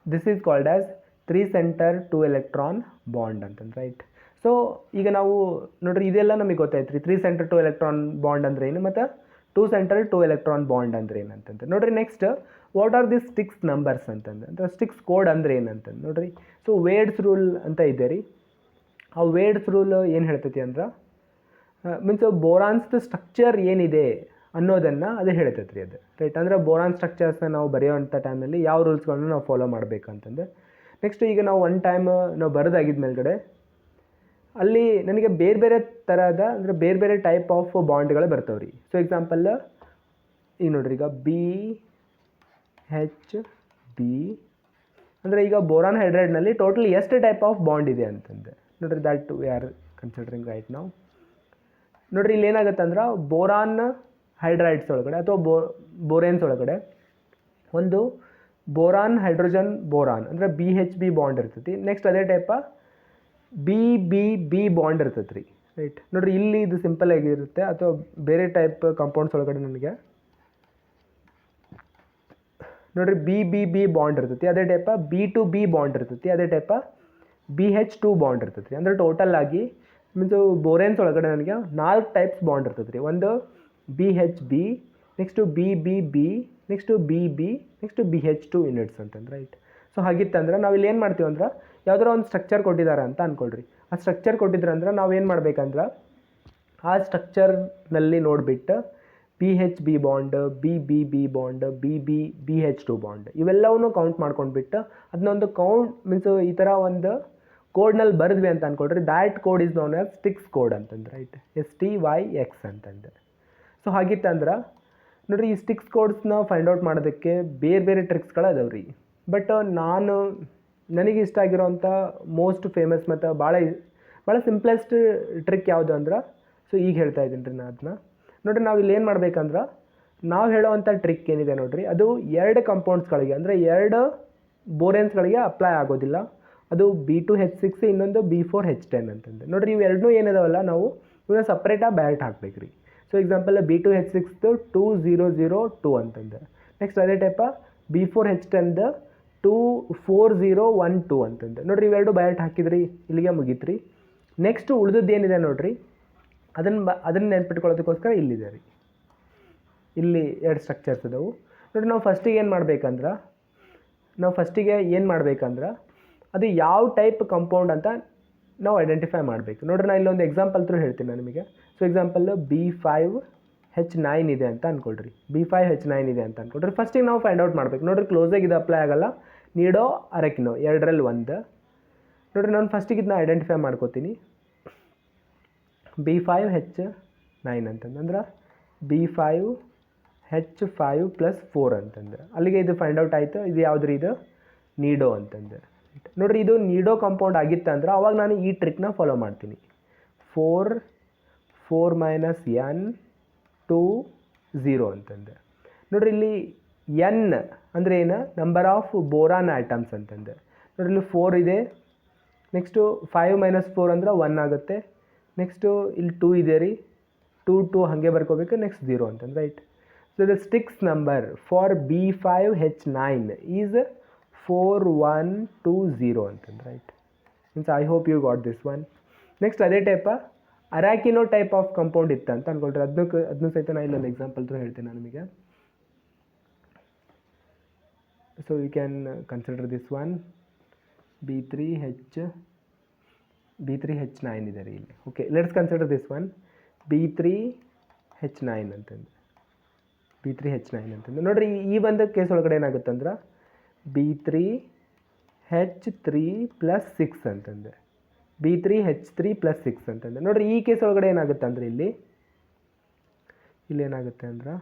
This is called as 3 centre 2 electron bond ಅಂತಂದು ರೈಟ್. ಸೊ ಈಗ ನಾವು ನೋಡ್ರಿ ಇದೆಲ್ಲ ನಮಗೆ ಗೊತ್ತಾಯ್ತು ರೀ 3 ಸೆಂಟರ್ 2 ಎಲೆಕ್ಟ್ರಾನ್ ಬಾಂಡ್ ಅಂದ್ರೆ ಏನು ಮತ್ತು 2 ಸೆಂಟರ್ 2 ಎಲೆಕ್ಟ್ರಾನ್ ಬಾಂಡ್ ಅಂದ್ರೆ ಏನಂತಂದ್ರೆ ನೋಡ್ರಿ. Next what are the sticks numbers ಅಂತಂದ್ರೆ ಸ್ಟಿಕ್ಸ್ ಕೋಡ್ ಅಂದ್ರೆ ಏನಂತಂದು ನೋಡ್ರಿ. ಸೊ ವೇಡ್ಸ್ ರೂಲ್ ಅಂತ ಇದೆ ರೀ. ಆ ವೇಡ್ಸ್ ರೂಲ್ ಏನು ಹೇಳ್ತೈತಿ ಅಂದ್ರೆ ಮೀನ್ಸ್ ಬೋರಾನ್ಸ್ದು ಸ್ಟ್ರಕ್ಚರ್ ಏನಿದೆ ಅನ್ನೋದನ್ನು ಅದು ಹೇಳ್ತೈತೆ ರೀ ಅದು ರೈಟ್. ಅಂದರೆ ಬೋರಾನ್ ಸ್ಟ್ರಕ್ಚರ್ಸ್ನ ನಾವು ಬರೆಯೋವಂಥ ಟೈಮಲ್ಲಿ ಯಾವ ರೂಲ್ಸ್ಗಳನ್ನ ನಾವು ಫಾಲೋ ಮಾಡಬೇಕಂತಂದು. ನೆಕ್ಸ್ಟ್ ಈಗ ನಾವು ಒನ್ ಟೈಮ್ ನಾವು ಬರೋದಾಗಿದ್ದ ಮೇಲ್ಗಡೆ ಅಲ್ಲಿ ನನಗೆ ಬೇರೆ ಬೇರೆ ಥರದ ಅಂದರೆ ಬೇರೆ ಬೇರೆ ಟೈಪ್ ಆಫ್ ಬಾಂಡ್ಗಳು ಬರ್ತಾವೆ ರೀ. ಸೊ ಎಕ್ಸಾಂಪಲ್ ಈಗ ನೋಡ್ರಿ, ಈಗ BH3 ಅಂದರೆ ಈಗ ಬೋರಾನ್ ಹೈಡ್ರೈಡ್ನಲ್ಲಿ ಟೋಟಲ್ ಎಷ್ಟು ಟೈಪ್ ಆಫ್ ಬಾಂಡ್ ಇದೆ ಅಂತಂದು ನೋಡ್ರಿ. That we are considering right ನಾವು. ನೋಡ್ರಿ ಇಲ್ಲಿ ಏನಾಗುತ್ತೆ ಅಂದ್ರೆ ಬೋರಾನ್ ಹೈಡ್ರೈಡ್ಸ್ ಒಳಗಡೆ ಅಥವಾ ಬೋರೇನ್ಸ್ ಒಳಗಡೆ ಒಂದು ಬೋರಾನ್ ಹೈಡ್ರೋಜನ್ ಬೋರಾನ್ ಅಂದರೆ BHB ಬಾಂಡ್ ಇರ್ತೈತಿ. ನೆಕ್ಸ್ಟ್ ಅದೇ ಟೈಪ BBB ಬಾಂಡ್ ಇರ್ತೈತೆ ರೀ ರೈಟ್. ನೋಡ್ರಿ ಇಲ್ಲಿ ಇದು ಸಿಂಪಲ್ ಆಗಿರುತ್ತೆ ಅಥವಾ ಬೇರೆ ಟೈಪ್ ಕಾಂಪೌಂಡ್ಸ್ ಒಳಗಡೆ ನನಗೆ ನೋಡ್ರಿ BBB ಬಾಂಡ್ ಇರ್ತೈತಿ. ಅದೇ ಟೈಪ B2B ಬಾಂಡ್ ಇರ್ತೈತಿ. ಅದೇ ಟೈಪ BH2 ಬಾಂಡ್ ಇರ್ತೈತಿ ರೀ. ಅಂದರೆ ಟೋಟಲ್ ಆಗಿ ಮೀನ್ಸು ಬೋರೇನ್ಸ್ ಒಳಗಡೆ ನನಗೆ 4 ಟೈಪ್ಸ್ ಬಾಂಡ್ ಇರ್ತೈತಿ ರೀ. ಒಂದು BHB, next BBB, next BB, next BH2 units ಅಂತಂದ್ರೆ ರೈಟ್. ಸೊ ಹಾಗಿತ್ತಂದ್ರೆ ನಾವು ಇಲ್ಲಿ ಏನು ಮಾಡ್ತೀವಿ ಅಂದ್ರೆ ಯಾವುದಾರ ಒಂದು ಸ್ಟ್ರಕ್ಚರ್ ಕೊಟ್ಟಿದ್ದಾರೆ ಅಂತ ಅಂದ್ಕೊಳ್ರಿ. ಆ ಸ್ಟ್ರಕ್ಚರ್ ಕೊಟ್ಟಿದ್ರೆ ಅಂದ್ರೆ ನಾವು ಏನು ಮಾಡ್ಬೇಕಂದ್ರೆ ಆ ಸ್ಟ್ರಕ್ಚರ್ನಲ್ಲಿ ನೋಡಿಬಿಟ್ಟು BHB bond, BBB bond, BH2 bond ಇವೆಲ್ಲವನ್ನೂ ಕೌಂಟ್ ಮಾಡ್ಕೊಂಡ್ಬಿಟ್ಟು ಅದನ್ನೊಂದು ಕೌಂಟ್ ಮೀನ್ಸ್ ಈ ಥರ ಒಂದು ಕೋಡ್ನಲ್ಲಿ ಬರೆದ್ವಿ ಅಂತ ಅಂದ್ಕೊಳ್ರಿ. That code is known as Styx code ಅಂತಂದ್ರೆ ರೈಟ್. STYX ಅಂತಂದು. ಸೊ ಹಾಗಿತ್ತಂದ್ರೆ ನೋಡ್ರಿ ಈ ಸ್ಟಿಕ್ಸ್ ಕೋಡ್ಸ್ನ ಫೈಂಡ್ ಔಟ್ ಮಾಡೋದಕ್ಕೆ ಬೇರೆ ಬೇರೆ ಟ್ರಿಕ್ಸ್ಗಳು ಅದಾವೆ ರೀ. ಬಟ್ ನನಗೆ ಇಷ್ಟ ಆಗಿರೋಂಥ ಮೋಸ್ಟ್ ಫೇಮಸ್ ಮತ್ತು ಭಾಳ ಸಿಂಪ್ಲೆಸ್ಟ್ ಟ್ರಿಕ್ ಯಾವುದು ಅಂದ್ರೆ ಸೊ ಈಗ ಹೇಳ್ತಾ ಇದ್ದೀನಿ ರೀ ನಾನು ಅದನ್ನ. ನೋಡ್ರಿ ನಾವು ಇಲ್ಲಿ ಏನು ಮಾಡ್ಬೇಕಂದ್ರೆ ನಾವು ಹೇಳೋವಂಥ ಟ್ರಿಕ್ ಏನಿದೆ ನೋಡ್ರಿ ಅದು 2 ಕಂಪೌಂಡ್ಸ್ಗಳಿಗೆ ಅಂದರೆ 2 ಬೋರೆನ್ಸ್ಗಳಿಗೆ ಅಪ್ಲೈ ಆಗೋದಿಲ್ಲ. ಅದು B2H6 ಇನ್ನೊಂದು B4H10 ಅಂತಂದು ನೋಡ್ರಿ. ಇವೆರಡನ್ನೂ ಏನಿದಾವಲ್ಲ ನಾವು ಇವನ್ನ ಸಪ್ರೇಟಾಗಿ ಬ್ಯಾಟ್ ಹಾಕ್ಬೇಕು ರೀ. ಸೊ ಎಕ್ಸಾಂಪಲ್ B2H6 2002 ಅಂತಂದು. ನೆಕ್ಸ್ಟ್ ಅದೇ ಟೈಪ B4H10 24012 ಅಂತಂದು ನೋಡ್ರಿ. ಇವೆರಡು ಬ್ಯಾಟ್ ಹಾಕಿದ್ರಿ ಇಲ್ಲಿಗೆ ಮುಗೀತು ರೀ. ನೆಕ್ಸ್ಟ್ ಉಳಿದದ್ದು ಏನಿದೆ ನೋಡ್ರಿ ಅದನ್ನು ನೆನ್ಪಿಟ್ಕೊಳ್ಳೋದಕ್ಕೋಸ್ಕರ ಇಲ್ಲಿದೆ ರೀ. ಇಲ್ಲಿ 2 ಸ್ಟ್ರಕ್ಚರ್ಸ್ ಅದಾವು ನೋಡ್ರಿ. ನಾವು ಫಸ್ಟಿಗೆ ಏನು ಮಾಡಬೇಕಂದ್ರೆ ಅದು ಯಾವ ಟೈಪ್ ಕಂಪೌಂಡ್ ಅಂತ ನಾವು ಐಡೆಂಟಿಫೈ ಮಾಡಬೇಕು ನೋಡ್ರಿ. ನಾನು ಇಲ್ಲೊಂದು ಎಕ್ಸಾಂಪಲ್ ಥ್ರೂ ಹೇಳ್ತೀನಿ ನಾನು ನಿಮಗೆ. ಸೊ ಎಕ್ಸಾಂಪಲ್ B5H9 ಇದೆ ಅಂತ ಅಂದ್ಕೊಳ್ರಿ. B5H9 ಇದೆ ಅಂತ ಅಂದ್ಕೊಳ್ರಿ. ಫಸ್ಟಿಗೆ ನಾವು ಫೈಂಡ್ ಔಟ್ ಮಾಡಬೇಕು ನೋಡ್ರಿ. ಕ್ಲೋಸಾಗಿ ಇದು ಅಪ್ಲೈ ಆಗಲ್ಲ. ನೀಡೋ ಅರೆಕಿನೋ ಎರಡರಲ್ಲಿ ಒಂದು ನೋಡ್ರಿ. ನಾನು ಫಸ್ಟಿಗೆ ಇದನ್ನ ಐಡೆಂಟಿಫೈ ಮಾಡ್ಕೋತೀನಿ. B5H9 ಅಂತಂದ್ರೆ B5H5+4 ಅಂತಂದ್ರೆ ಅಲ್ಲಿಗೆ ಇದು ಫೈಂಡ್ ಔಟ್ ಆಯಿತು. ಇದು ಯಾವ್ದು ರೀ? ಇದು ನೀಡೋ ಅಂತಂದ್ರೆ ನೋಡ್ರಿ. ಇದು ನೀಡೋ ಕಾಂಪೌಂಡ್ ಆಗಿತ್ತು ಅಂದ್ರೆ ಅವಾಗ ನಾನು ಈ ಟ್ರಿಕ್ನ ಫಾಲೋ ಮಾಡ್ತೀನಿ. 4 - N 2 0 ಅಂತಂದೆ ನೋಡ್ರಿ. ಇಲ್ಲಿ N ಅಂದರೆ ಏನು? ನಂಬರ್ ಆಫ್ ಬೋರಾನ್ ಆಟಮ್ಸ್ ಅಂತಂದೆ ನೋಡ್ರಿ. ಇಲ್ಲಿ 4 ಇದೆ. ನೆಕ್ಸ್ಟು 5 - 4 ಅಂದ್ರೆ 1 ಆಗುತ್ತೆ. ನೆಕ್ಸ್ಟು ಇಲ್ಲಿ 2 ಇದೆ ರೀ. 2 ಹಾಗೆ ಬರ್ಕೋಬೇಕು. ನೆಕ್ಸ್ಟ್ 0 ಅಂತಂದು right. So the styx number for B5H9 is 4120 ಅಂತಂದು right. Means I hope you got this one. Next ಅದೇ type arachno type of compound ಇತ್ತು ಅಂತ ಅಂದ್ಕೊಳ್ರಿ. ಅದನ್ನು ಸಹಿತ ನಾನು ಇಲ್ಲೊಂದು ಎಕ್ಸಾಂಪಲ್ ಥ್ರೂ ಹೇಳ್ತೀನಿ ನಾನು ನಿಮಗೆ. So you can consider this one. B3H9 ಇದೆ ರೀ ಇಲ್ಲಿ. Okay, let's consider this one B3H9 ಅಂತಂದು. ನೋಡ್ರಿ ಈ ಒಂದು ಕೇಸ್ ಒಳಗಡೆ ಏನಾಗುತ್ತೆ ಅಂದ್ರೆ B3H3+6 ಅಂತಂದೆ. B3H3+6 ಅಂತಂದೆ ನೋಡ್ರಿ. ಈ ಕೇಸ್ ಒಳಗಡೆ ಏನಾಗುತ್ತೆ ಅಂದ್ರೆ ಇಲ್ಲಿ ಏನಾಗುತ್ತೆ ಅಂದ್ರೆ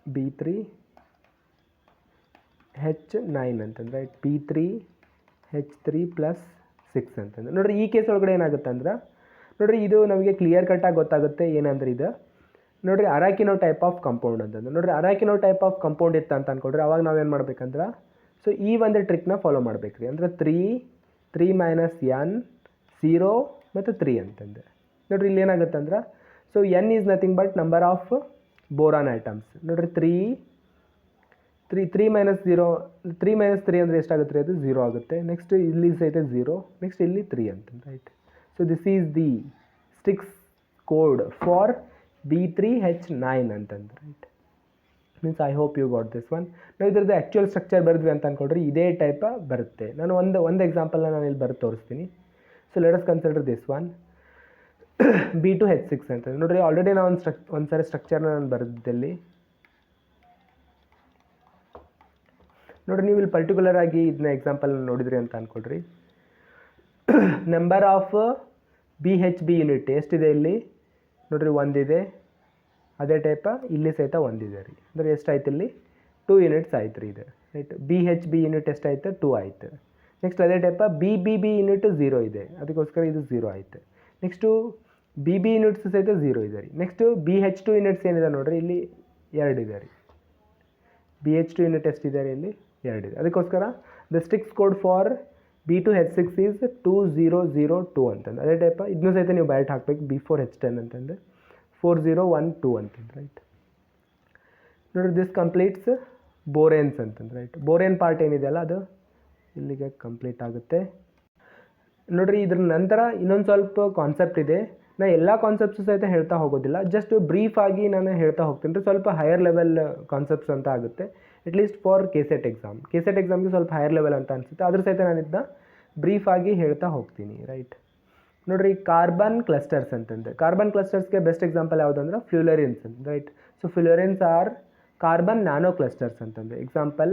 B3H9 ಅಂತಂದ್ರೆ ರೈಟ್. B3H3+6 ಅಂತಂದ್ರೆ ನೋಡ್ರಿ. ಈ ಕೇಸ್ ಒಳಗಡೆ ಏನಾಗುತ್ತೆ ಅಂದ್ರೆ ನೋಡ್ರಿ ಇದು ನಮಗೆ ಕ್ಲಿಯರ್ ಕಟ್ಟಾಗಿ ಗೊತ್ತಾಗುತ್ತೆ ಏನಂದ್ರೆ ಇದು ನೋಡ್ರಿ ಅರಾಕಿನೋ ಟೈಪ್ ಆಫ್ ಕಂಪೌಂಡ್ ಅಂತಂದ್ರೆ ನೋಡ್ರಿ. ಅರಾಕಿನೋ ಟೈಪ್ ಆಫ್ ಕಂಪೌಂಡ್ ಇತ್ತು ಅಂತ ಅಂದ್ಕೊಡ್ರಿ. ಅವಾಗ ನಾವೇನು ಮಾಡ್ಬೇಕಂದ್ರೆ ಸೊ ಈ ಒಂದು ಟ್ರಿಕ್ನ ಫಾಲೋ ಮಾಡಬೇಕು ರೀ. ಅಂದರೆ 3 ಮೈನಸ್ ಎನ್ 0 ಮತ್ತು 3 ಅಂತಂದೆ. ನೋಡಿರಿ ಇಲ್ಲಿ ಏನಾಗುತ್ತೆ ಅಂದ್ರೆ, so N is nothing but number of boron items. ನೋಡಿರಿ 3 ಮೈನಸ್ 3 ಅಂದರೆ ಎಷ್ಟಾಗುತ್ತೆ ರೀ, ಅದು 0 ಆಗುತ್ತೆ. ನೆಕ್ಸ್ಟ್ ಇಲ್ಲಿ ಸಹಿತ 0, ನೆಕ್ಸ್ಟ್ ಇಲ್ಲಿ 3 ಅಂತಂದು, right. So this is the sticks code for B3H9 ಅಂತಂದು, right. Means I hope you got this one. ನಾವು ಇದ್ರದ್ದು ಆ್ಯಕ್ಚುಯಲ್ ಸ್ಟ್ರಕ್ಚರ್ ಬರೆದ್ವಿ ಅಂತ ಅಂದ್ಕೊಳ್ರಿ, ಇದೇ ಟೈಪ ಬರುತ್ತೆ. ನಾನು ಒಂದು ಎಕ್ಸಾಂಪಲ್ನ ನಾನು ಇಲ್ಲಿ ಬರೆದು ತೋರಿಸ್ತೀನಿ. So let us consider this one B2H6 ಅಂತ. ನೋಡಿರಿ ಆಲ್ರೆಡಿ ನಾನು ಒಂದು ಸಾರಿ ಸ್ಟ್ರಕ್ಚರ್ನ ನಾನು ಬರೆದಿದ್ದಲ್ಲಿ. ನೋಡಿರಿ ನೀವು ಇಲ್ಲಿ ಪರ್ಟಿಕ್ಯುಲರ್ ಆಗಿ ಇದನ್ನ ಎಕ್ಸಾಂಪಲ್ ನೋಡಿದ್ರಿ ಅಂತ ಅಂದ್ಕೊಳ್ರಿ. ನಂಬರ್ ಆಫ್ BHB ಯೂನಿಟ್ ಎಷ್ಟಿದೆ ಇಲ್ಲಿ ನೋಡಿರಿ, 1 ಇದೆ. ಅದೇ ಟೈಪ ಇಲ್ಲಿ ಸಹಿತ 1 ಇದೆ ರೀ. ಅಂದರೆ ಎಷ್ಟಾಯ್ತು ಇಲ್ಲಿ 2 ಯೂನಿಟ್ಸ್ ಆಯ್ತು ರೀ ಇದು, ರೈಟ್. BHB ಯೂನಿಟ್ ಎಷ್ಟಾಯ್ತು 2 ಆಯಿತು. ನೆಕ್ಸ್ಟ್ ಅದೇ ಟೈಪ BBB ಯೂನಿಟ್ 0 ಇದೆ, ಅದಕ್ಕೋಸ್ಕರ ಇದು 0 ಆಯಿತು. ನೆಕ್ಸ್ಟು BB ಯೂನಿಟ್ಸ್ ಸಹಿತ 0 ಇದೆ ರೀ. ನೆಕ್ಸ್ಟು BH2 ಯೂನಿಟ್ಸ್ ಏನಿದೆ ನೋಡಿರಿ, ಇಲ್ಲಿ 2 ಇದೆ ರೀ. BH2 ಯೂನಿಟ್ ಎಷ್ಟಿದೆ ರೀ, ಇಲ್ಲಿ 2 ಇದೆ. ಅದಕ್ಕೋಸ್ಕರ the sticks code for B2H6 is 2002 ಅಂತಂದು. ಅದೇ ಟೈಪ ಇದನ್ನೂ ಸಹಿತ ನೀವು ಬ್ಯಾಟ್ ಹಾಕಬೇಕು, B4H10 ಅಂತಂದು 4012 ಅಂತಂದು, ರೈಟ್. ನೋಡಿರಿ ದಿಸ್ ಕಂಪ್ಲೀಟ್ಸ್ ಬೋರೇನ್ಸ್ ಅಂತಂದು, ರೈಟ್. ಬೋರೇನ್ ಪಾರ್ಟ್ ಏನಿದೆಯಲ್ಲ ಅದು ಇಲ್ಲಿಗೆ ಕಂಪ್ಲೀಟ್ ಆಗುತ್ತೆ. ನೋಡಿರಿ ಇದ್ರ ನಂತರ ಇನ್ನೊಂದು ಸ್ವಲ್ಪ ಕಾನ್ಸೆಪ್ಟ್ ಇದೆ. ನಾನು ಎಲ್ಲ ಕಾನ್ಸೆಪ್ಟ್ಸು ಸಹಿತ ಹೇಳ್ತಾ ಹೋಗೋದಿಲ್ಲ, ಜಸ್ಟ್ ಬ್ರೀಫ್ ಆಗಿ ನಾನು ಹೇಳ್ತಾ ಹೋಗ್ತೀನಿ ರೀ. ಸ್ವಲ್ಪ ಹೈಯರ್ ಲೆವೆಲ್ ಕಾನ್ಸೆಪ್ಟ್ಸ್ ಅಂತ ಆಗುತ್ತೆ, at least for KCET exam. KCET ಎಕ್ಸಾಮ್ಗೆ ಸ್ವಲ್ಪ ಹೈಯರ್ ಲೆವೆಲ್ ಅಂತ ಅನಿಸುತ್ತೆ, ಅದ್ರ ಸಹಿತ ನಾನು ಇದನ್ನ ಬ್ರೀಫ್ ಆಗಿ ಹೇಳ್ತಾ ಹೋಗ್ತೀನಿ, ರೈಟ್. ನೋಡಿರಿ ಕಾರ್ಬನ್ ಕ್ಲಸ್ಟರ್ಸ್ ಅಂತಂದೆ. ಕಾರ್ಬನ್ ಕ್ಲಸ್ಟರ್ಸ್ಗೆ ಬೆಸ್ಟ್ ಎಕ್ಸಾಂಪಲ್ ಯಾವುದಂದ್ರೆ ಫ್ಲೂರೆನ್ಸ್ ಅಂತ, right. So fullerenes are carbon nano clusters ಅಂತಂದೆ. Example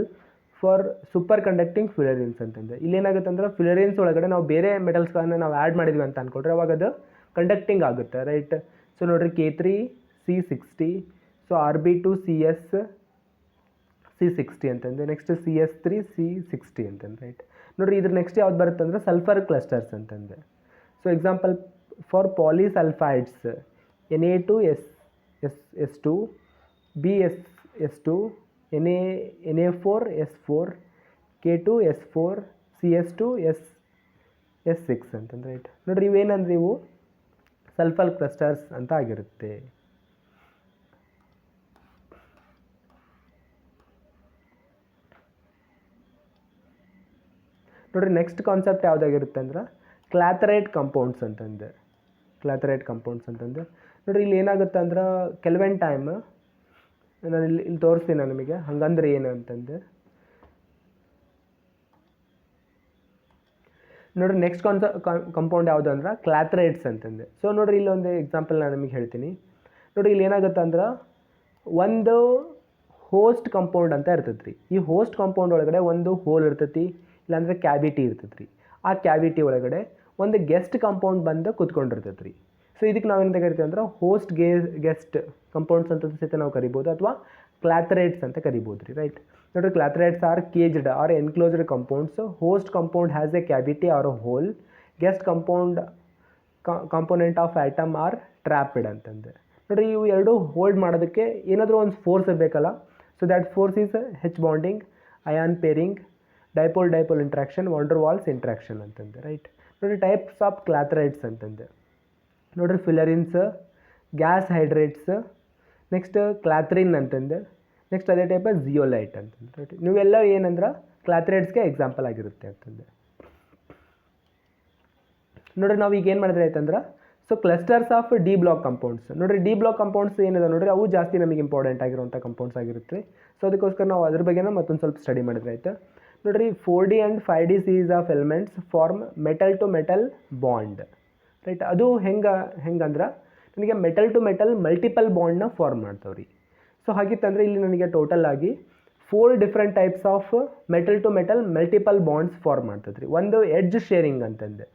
for superconducting fullerenes ಅಂತಂದೆ. ಇಲ್ಲೇನಾಗುತ್ತೆ ಅಂದ್ರೆ ಫ್ಲೂರೆನ್ಸ್ ಒಳಗಡೆ ನಾವು ಬೇರೆ ಮೆಟಲ್ಸ್ಗಳನ್ನ ನಾವು ಆ್ಯಡ್ ಮಾಡಿದ್ವಿ ಅಂತ ಅಂದ್ಕೊಳ್ರಿ, ಅವಾಗ ಅದು ಕಂಡಕ್ಟಿಂಗ್ ಆಗುತ್ತೆ, ರೈಟ್. ಸೊ ನೋಡಿರಿ K3C60, ಸೊ Rb2CS-C60 ಅಂತಂದು. ನೆಕ್ಸ್ಟ್ CS3C60 ಅಂತಂದು, ರೈಟ್. ನೋಡಿರಿ ಇದ್ರ ನೆಕ್ಸ್ಟ್ ಯಾವ್ದು ಬರುತ್ತೆ ಅಂದರೆ ಸಲ್ಫರ್ ಕ್ಲಸ್ಟರ್ಸ್ ಅಂತಂದೆ. So example for polysulphides Na2S2, BS2, Na4S4, K2S4, CS2S6 ಅಂತಂದು, ರೈಟ್. ನೋಡಿರಿ ಇವೇನಂದ್ರೆ ಇವು ಸಲ್ಫರ್ ಕ್ಲಸ್ಟರ್ಸ್ ಅಂತ ಆಗಿರುತ್ತೆ. ನೋಡಿರಿ ನೆಕ್ಸ್ಟ್ ಕಾನ್ಸೆಪ್ಟ್ ಯಾವುದಾಗಿರುತ್ತೆ ಅಂದ್ರೆ ಕ್ಲಾಥರೈಟ್ ಕಂಪೌಂಡ್ಸ್ ಅಂತಂದು. ಕ್ಲಾಥರೈಟ್ ಕಂಪೌಂಡ್ಸ್ ಅಂತಂದು ನೋಡಿರಿ ಇಲ್ಲಿ ಏನಾಗುತ್ತೆ ಅಂದ್ರೆ ಕೆಲವೊಂದು ಟೈಮ್ ನಾನು ಇಲ್ಲಿ ತೋರಿಸ್ತೀನಿ ನಾನು ನಿಮಗೆ, ಹಂಗಂದ್ರೆ ಏನು ಅಂತಂದು. ನೋಡಿರಿ ನೆಕ್ಸ್ಟ್ ಕಂಪೌಂಡ್ ಯಾವುದು ಅಂದ್ರೆ ಕ್ಲಾಥರೈಟ್ಸ್ ಅಂತಂದು. ಸೊ ನೋಡಿರಿ ಇಲ್ಲಿ ಒಂದು ಎಕ್ಸಾಂಪಲ್ ನಾನು ನಿಮಗೆ ಹೇಳ್ತೀನಿ. ನೋಡಿರಿ ಇಲ್ಲಿ ಏನಾಗುತ್ತೆ ಅಂದ್ರೆ ಒಂದು ಹೋಸ್ಟ್ ಕಂಪೌಂಡ್ ಅಂತ ಇರ್ತೈತೆ ರೀ. ಈ ಹೋಸ್ಟ್ ಕಂಪೌಂಡ್ ಒಳಗಡೆ ಒಂದು ಹೋಲ್ ಇರ್ತೈತಿ, ಇಲ್ಲಾಂದರೆ ಕ್ಯಾವಿಟಿ ಇರ್ತೈತೆ ರೀ. ಆ ಕ್ಯಾವಿಟಿ ಒಳಗಡೆ ಒಂದು ಗೆಸ್ಟ್ ಕಂಪೌಂಡ್ ಬಂದು ಕುತ್ಕೊಂಡಿರ್ತೈತೆ ರೀ. ಸೊ ಇದಕ್ಕೆ ನಾವೇನಂತ ಕರಿತೀವಿ ಅಂದ್ರೆ ಹೋಸ್ಟ್ ಗೆಸ್ಟ್ ಕಂಪೌಂಡ್ಸ್ ಅಂತ ಸಹಿತ ನಾವು ಕರಿಬೋದು, ಅಥವಾ ಕ್ಲಾಥರೈಟ್ಸ್ ಅಂತ ಕರಿಬೋದು ರೀ, ರೈಟ್. ನೋಡಿರಿ clathrates are caged or enclosed compounds. Host compound has a cavity or a hole. Guest component of atom are trapped ಅಂತಂದೆ. ನೋಡಿರಿ ಇವು ಎರಡು ಹೋಲ್ಡ್ ಮಾಡೋದಕ್ಕೆ ಏನಾದರೂ ಒಂದು ಫೋರ್ಸ್ ಇರಬೇಕಲ್ಲ. So that force is H bonding, ion pairing, dipole interaction, van der Waals interaction ಅಂತಂದೆ, ರೈಟ್. ನೋಡಿರಿ ಟೈಪ್ಸ್ ಆಫ್ ಕ್ಲಾಥರೈಟ್ಸ್ ಅಂತಂದೆ. ನೋಡಿರಿ fullerenes, gas hydrates, next clathrin ಅಂತಂದೆ. ನೆಕ್ಸ್ಟ್ ಅದೇ ಟೈಪ್ ಜಿಯೋಲೈಟ್ ಅಂತಂದ್ರೆ, ರೈಟ್. ನೀವೆಲ್ಲ ಏನಂದ್ರೆ ಕ್ಲಾಥರೈಟ್ಸ್ಗೆ ಎಕ್ಸಾಂಪಲ್ ಆಗಿರುತ್ತೆ ಅಂತಂದೆ. ನೋಡಿರಿ ನಾವು ಈಗ ಏನು ಮಾಡಿದ್ರೆ ಆಯ್ತಂದ್ರೆ, so clusters of d block compounds. ನೋಡಿರಿ ಡಿ ಬ್ಲಾಕ್ ಕಂಪೌಂಡ್ಸ್ ಏನಿದೆ ನೋಡಿರಿ, ಅವು ಜಾಸ್ತಿ ನಮಗೆ ಇಂಪಾರ್ಟೆಂಟ್ ಆಗಿರುವಂಥ ಕಂಪೌಂಡ್ಸ್ ಆಗಿರುತ್ತೆ. ಸೊ ಅದಕ್ಕೋಸ್ಕರ ನಾವು ಅದ್ರ ಬಗ್ಗೆನ ಮತ್ತೊಂದು ಸ್ವಲ್ಪ ಸ್ಟಡಿ ಮಾಡಿದ್ರೆ ಆಯ್ತು. ನೋಡಿರಿ 4D and 5D series of elements form metal to metal bond, right. ಅದು ಹೆಂಗಂದ್ರೆ ನನಗೆ ಮೆಟಲ್ ಟು ಮೆಟಲ್ ಮಲ್ಟಿಪಲ್ ಬಾಂಡ್ನ ಫಾರ್ಮ್ ಮಾಡ್ತಾವೆ ರೀ. ಸೊ ಹಾಗಿತ್ತಂದರೆ ಇಲ್ಲಿ ನನಗೆ ಟೋಟಲ್ ಆಗಿ 4 different types of metal to metal multiple bonds form ಮಾಡ್ತದೆ ರೀ. ಒಂದು ಎಡ್ಜ್ ಶೇರಿಂಗ್ ಅಂತಂದೆ,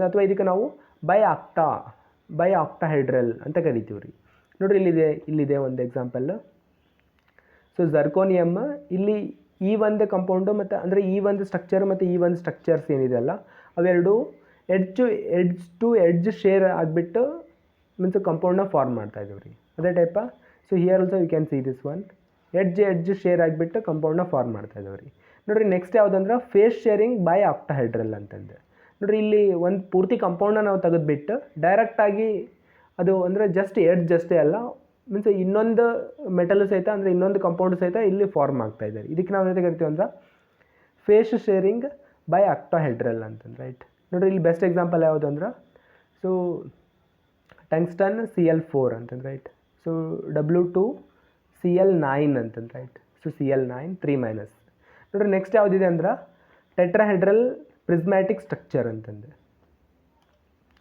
ಅಥವಾ ಇದಕ್ಕೆ ನಾವು ಬೈ ಆಕ್ಟಾಹೈಡ್ರಲ್ ಅಂತ ಕರಿತೀವಿ ರೀ. ನೋಡಿರಿ ಇಲ್ಲಿದೆ ಒಂದು ಎಕ್ಸಾಂಪಲ್. ಸೊ ಜರ್ಕೋನಿಯಮ್, ಇಲ್ಲಿ ಈ ಒಂದು ಕಂಪೌಂಡು ಮತ್ತು ಅಂದರೆ ಈ ಒಂದು ಸ್ಟ್ರಕ್ಚರ್ ಮತ್ತು ಈ ಒಂದು ಸ್ಟ್ರಕ್ಚರ್ಸ್ ಏನಿದೆ ಅಲ್ಲ, ಅವೆರಡು ಎಡ್ಜ್ ಟು ಎಡ್ಜ್ ಶೇರ್ ಆಗಿಬಿಟ್ಟು ಮೀನ್ಸ್ ಕಂಪೌಂಡ್ನ ಫಾರ್ಮ್ ಮಾಡ್ತಾ ಇದ್ದೀವಿ ರೀ. ಅದೇ ಟೈಪ. So here also you can see this one. Edge share ಆಗಿಬಿಟ್ಟು ಕಂಪೌಂಡ್ನ ಫಾರ್ಮ್ ಮಾಡ್ತಾ ಇದ್ದಾವೆ ರೀ. ನೋಡಿರಿ ನೆಕ್ಸ್ಟ್ ಯಾವುದಂದ್ರೆ ಫೇಸ್ ಶೇರಿಂಗ್ ಬೈ ಆಕ್ಟಾಹೆಡ್ರಲ್ ಅಂತಂದು. ನೋಡಿರಿ ಇಲ್ಲಿ ಒಂದು ಪೂರ್ತಿ ಕಂಪೌಂಡನ್ನ ನಾವು ತೆಗೆದುಬಿಟ್ಟು ಡೈರೆಕ್ಟಾಗಿ ಅದು ಅಂದರೆ ಜಸ್ಟ್ ಎಡ್ಜ್ ಅಷ್ಟೇ ಅಲ್ಲ, ಮೀನ್ಸ್ ಇನ್ನೊಂದು ಮೆಟಲ್ ಸಹಿತ ಅಂದರೆ ಇನ್ನೊಂದು ಕಂಪೌಂಡ್ ಸಹಿತ ಇಲ್ಲಿ ಫಾರ್ಮ್ ಆಗ್ತಾ ಇದ್ದಾರೆ. ಇದಕ್ಕೆ ನಾವು ಜೊತೆ ಕರಿತೀವಿ ಅಂದ್ರೆ ಫೇಸ್ ಶೇರಿಂಗ್ ಬೈ ಆಕ್ಟಾಹೆಡ್ರಲ್ ಅಂತಂದು, ರೈಟ್. ನೋಡಿರಿ ಇಲ್ಲಿ ಬೆಸ್ಟ್ ಎಕ್ಸಾಂಪಲ್ ಯಾವುದು ಅಂದ್ರೆ ಸೊ ಟಂಗ್ಸ್ಟನ್ Cl4 ಅಂತಂದು, ರೈಟ್. ಸೊ W2Cl9 ಅಂತಂದು, ರೈಟ್. So Cl9 3-. ನೋಡಿರಿ ನೆಕ್ಸ್ಟ್ ಯಾವುದಿದೆ ಅಂದ್ರೆ ಟೆಟ್ರಾಹೆಡ್ರಲ್ ಪ್ರಿಸ್ಮ್ಯಾಟಿಕ್ ಸ್ಟ್ರಕ್ಚರ್ ಅಂತಂದು.